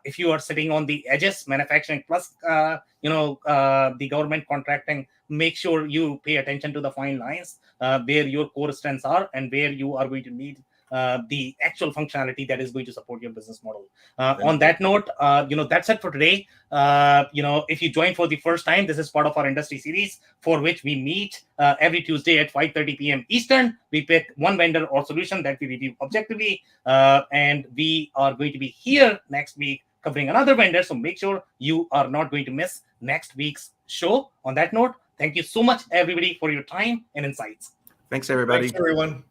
If you are sitting on the edges, manufacturing plus, the government contracting, make sure you pay attention to the fine lines where your core strengths are and where you are going to need the actual functionality that is going to support your business model. On that note, that's it for today. If you join for the first time, this is part of our industry series for which we meet every Tuesday at 5:30 p.m. Eastern. We pick one vendor or solution that we review objectively, and we are going to be here next week covering another vendor. So make sure you are not going to miss next week's show. On that note, thank you so much, everybody, for your time and insights. Thanks, everybody. Thanks, everyone.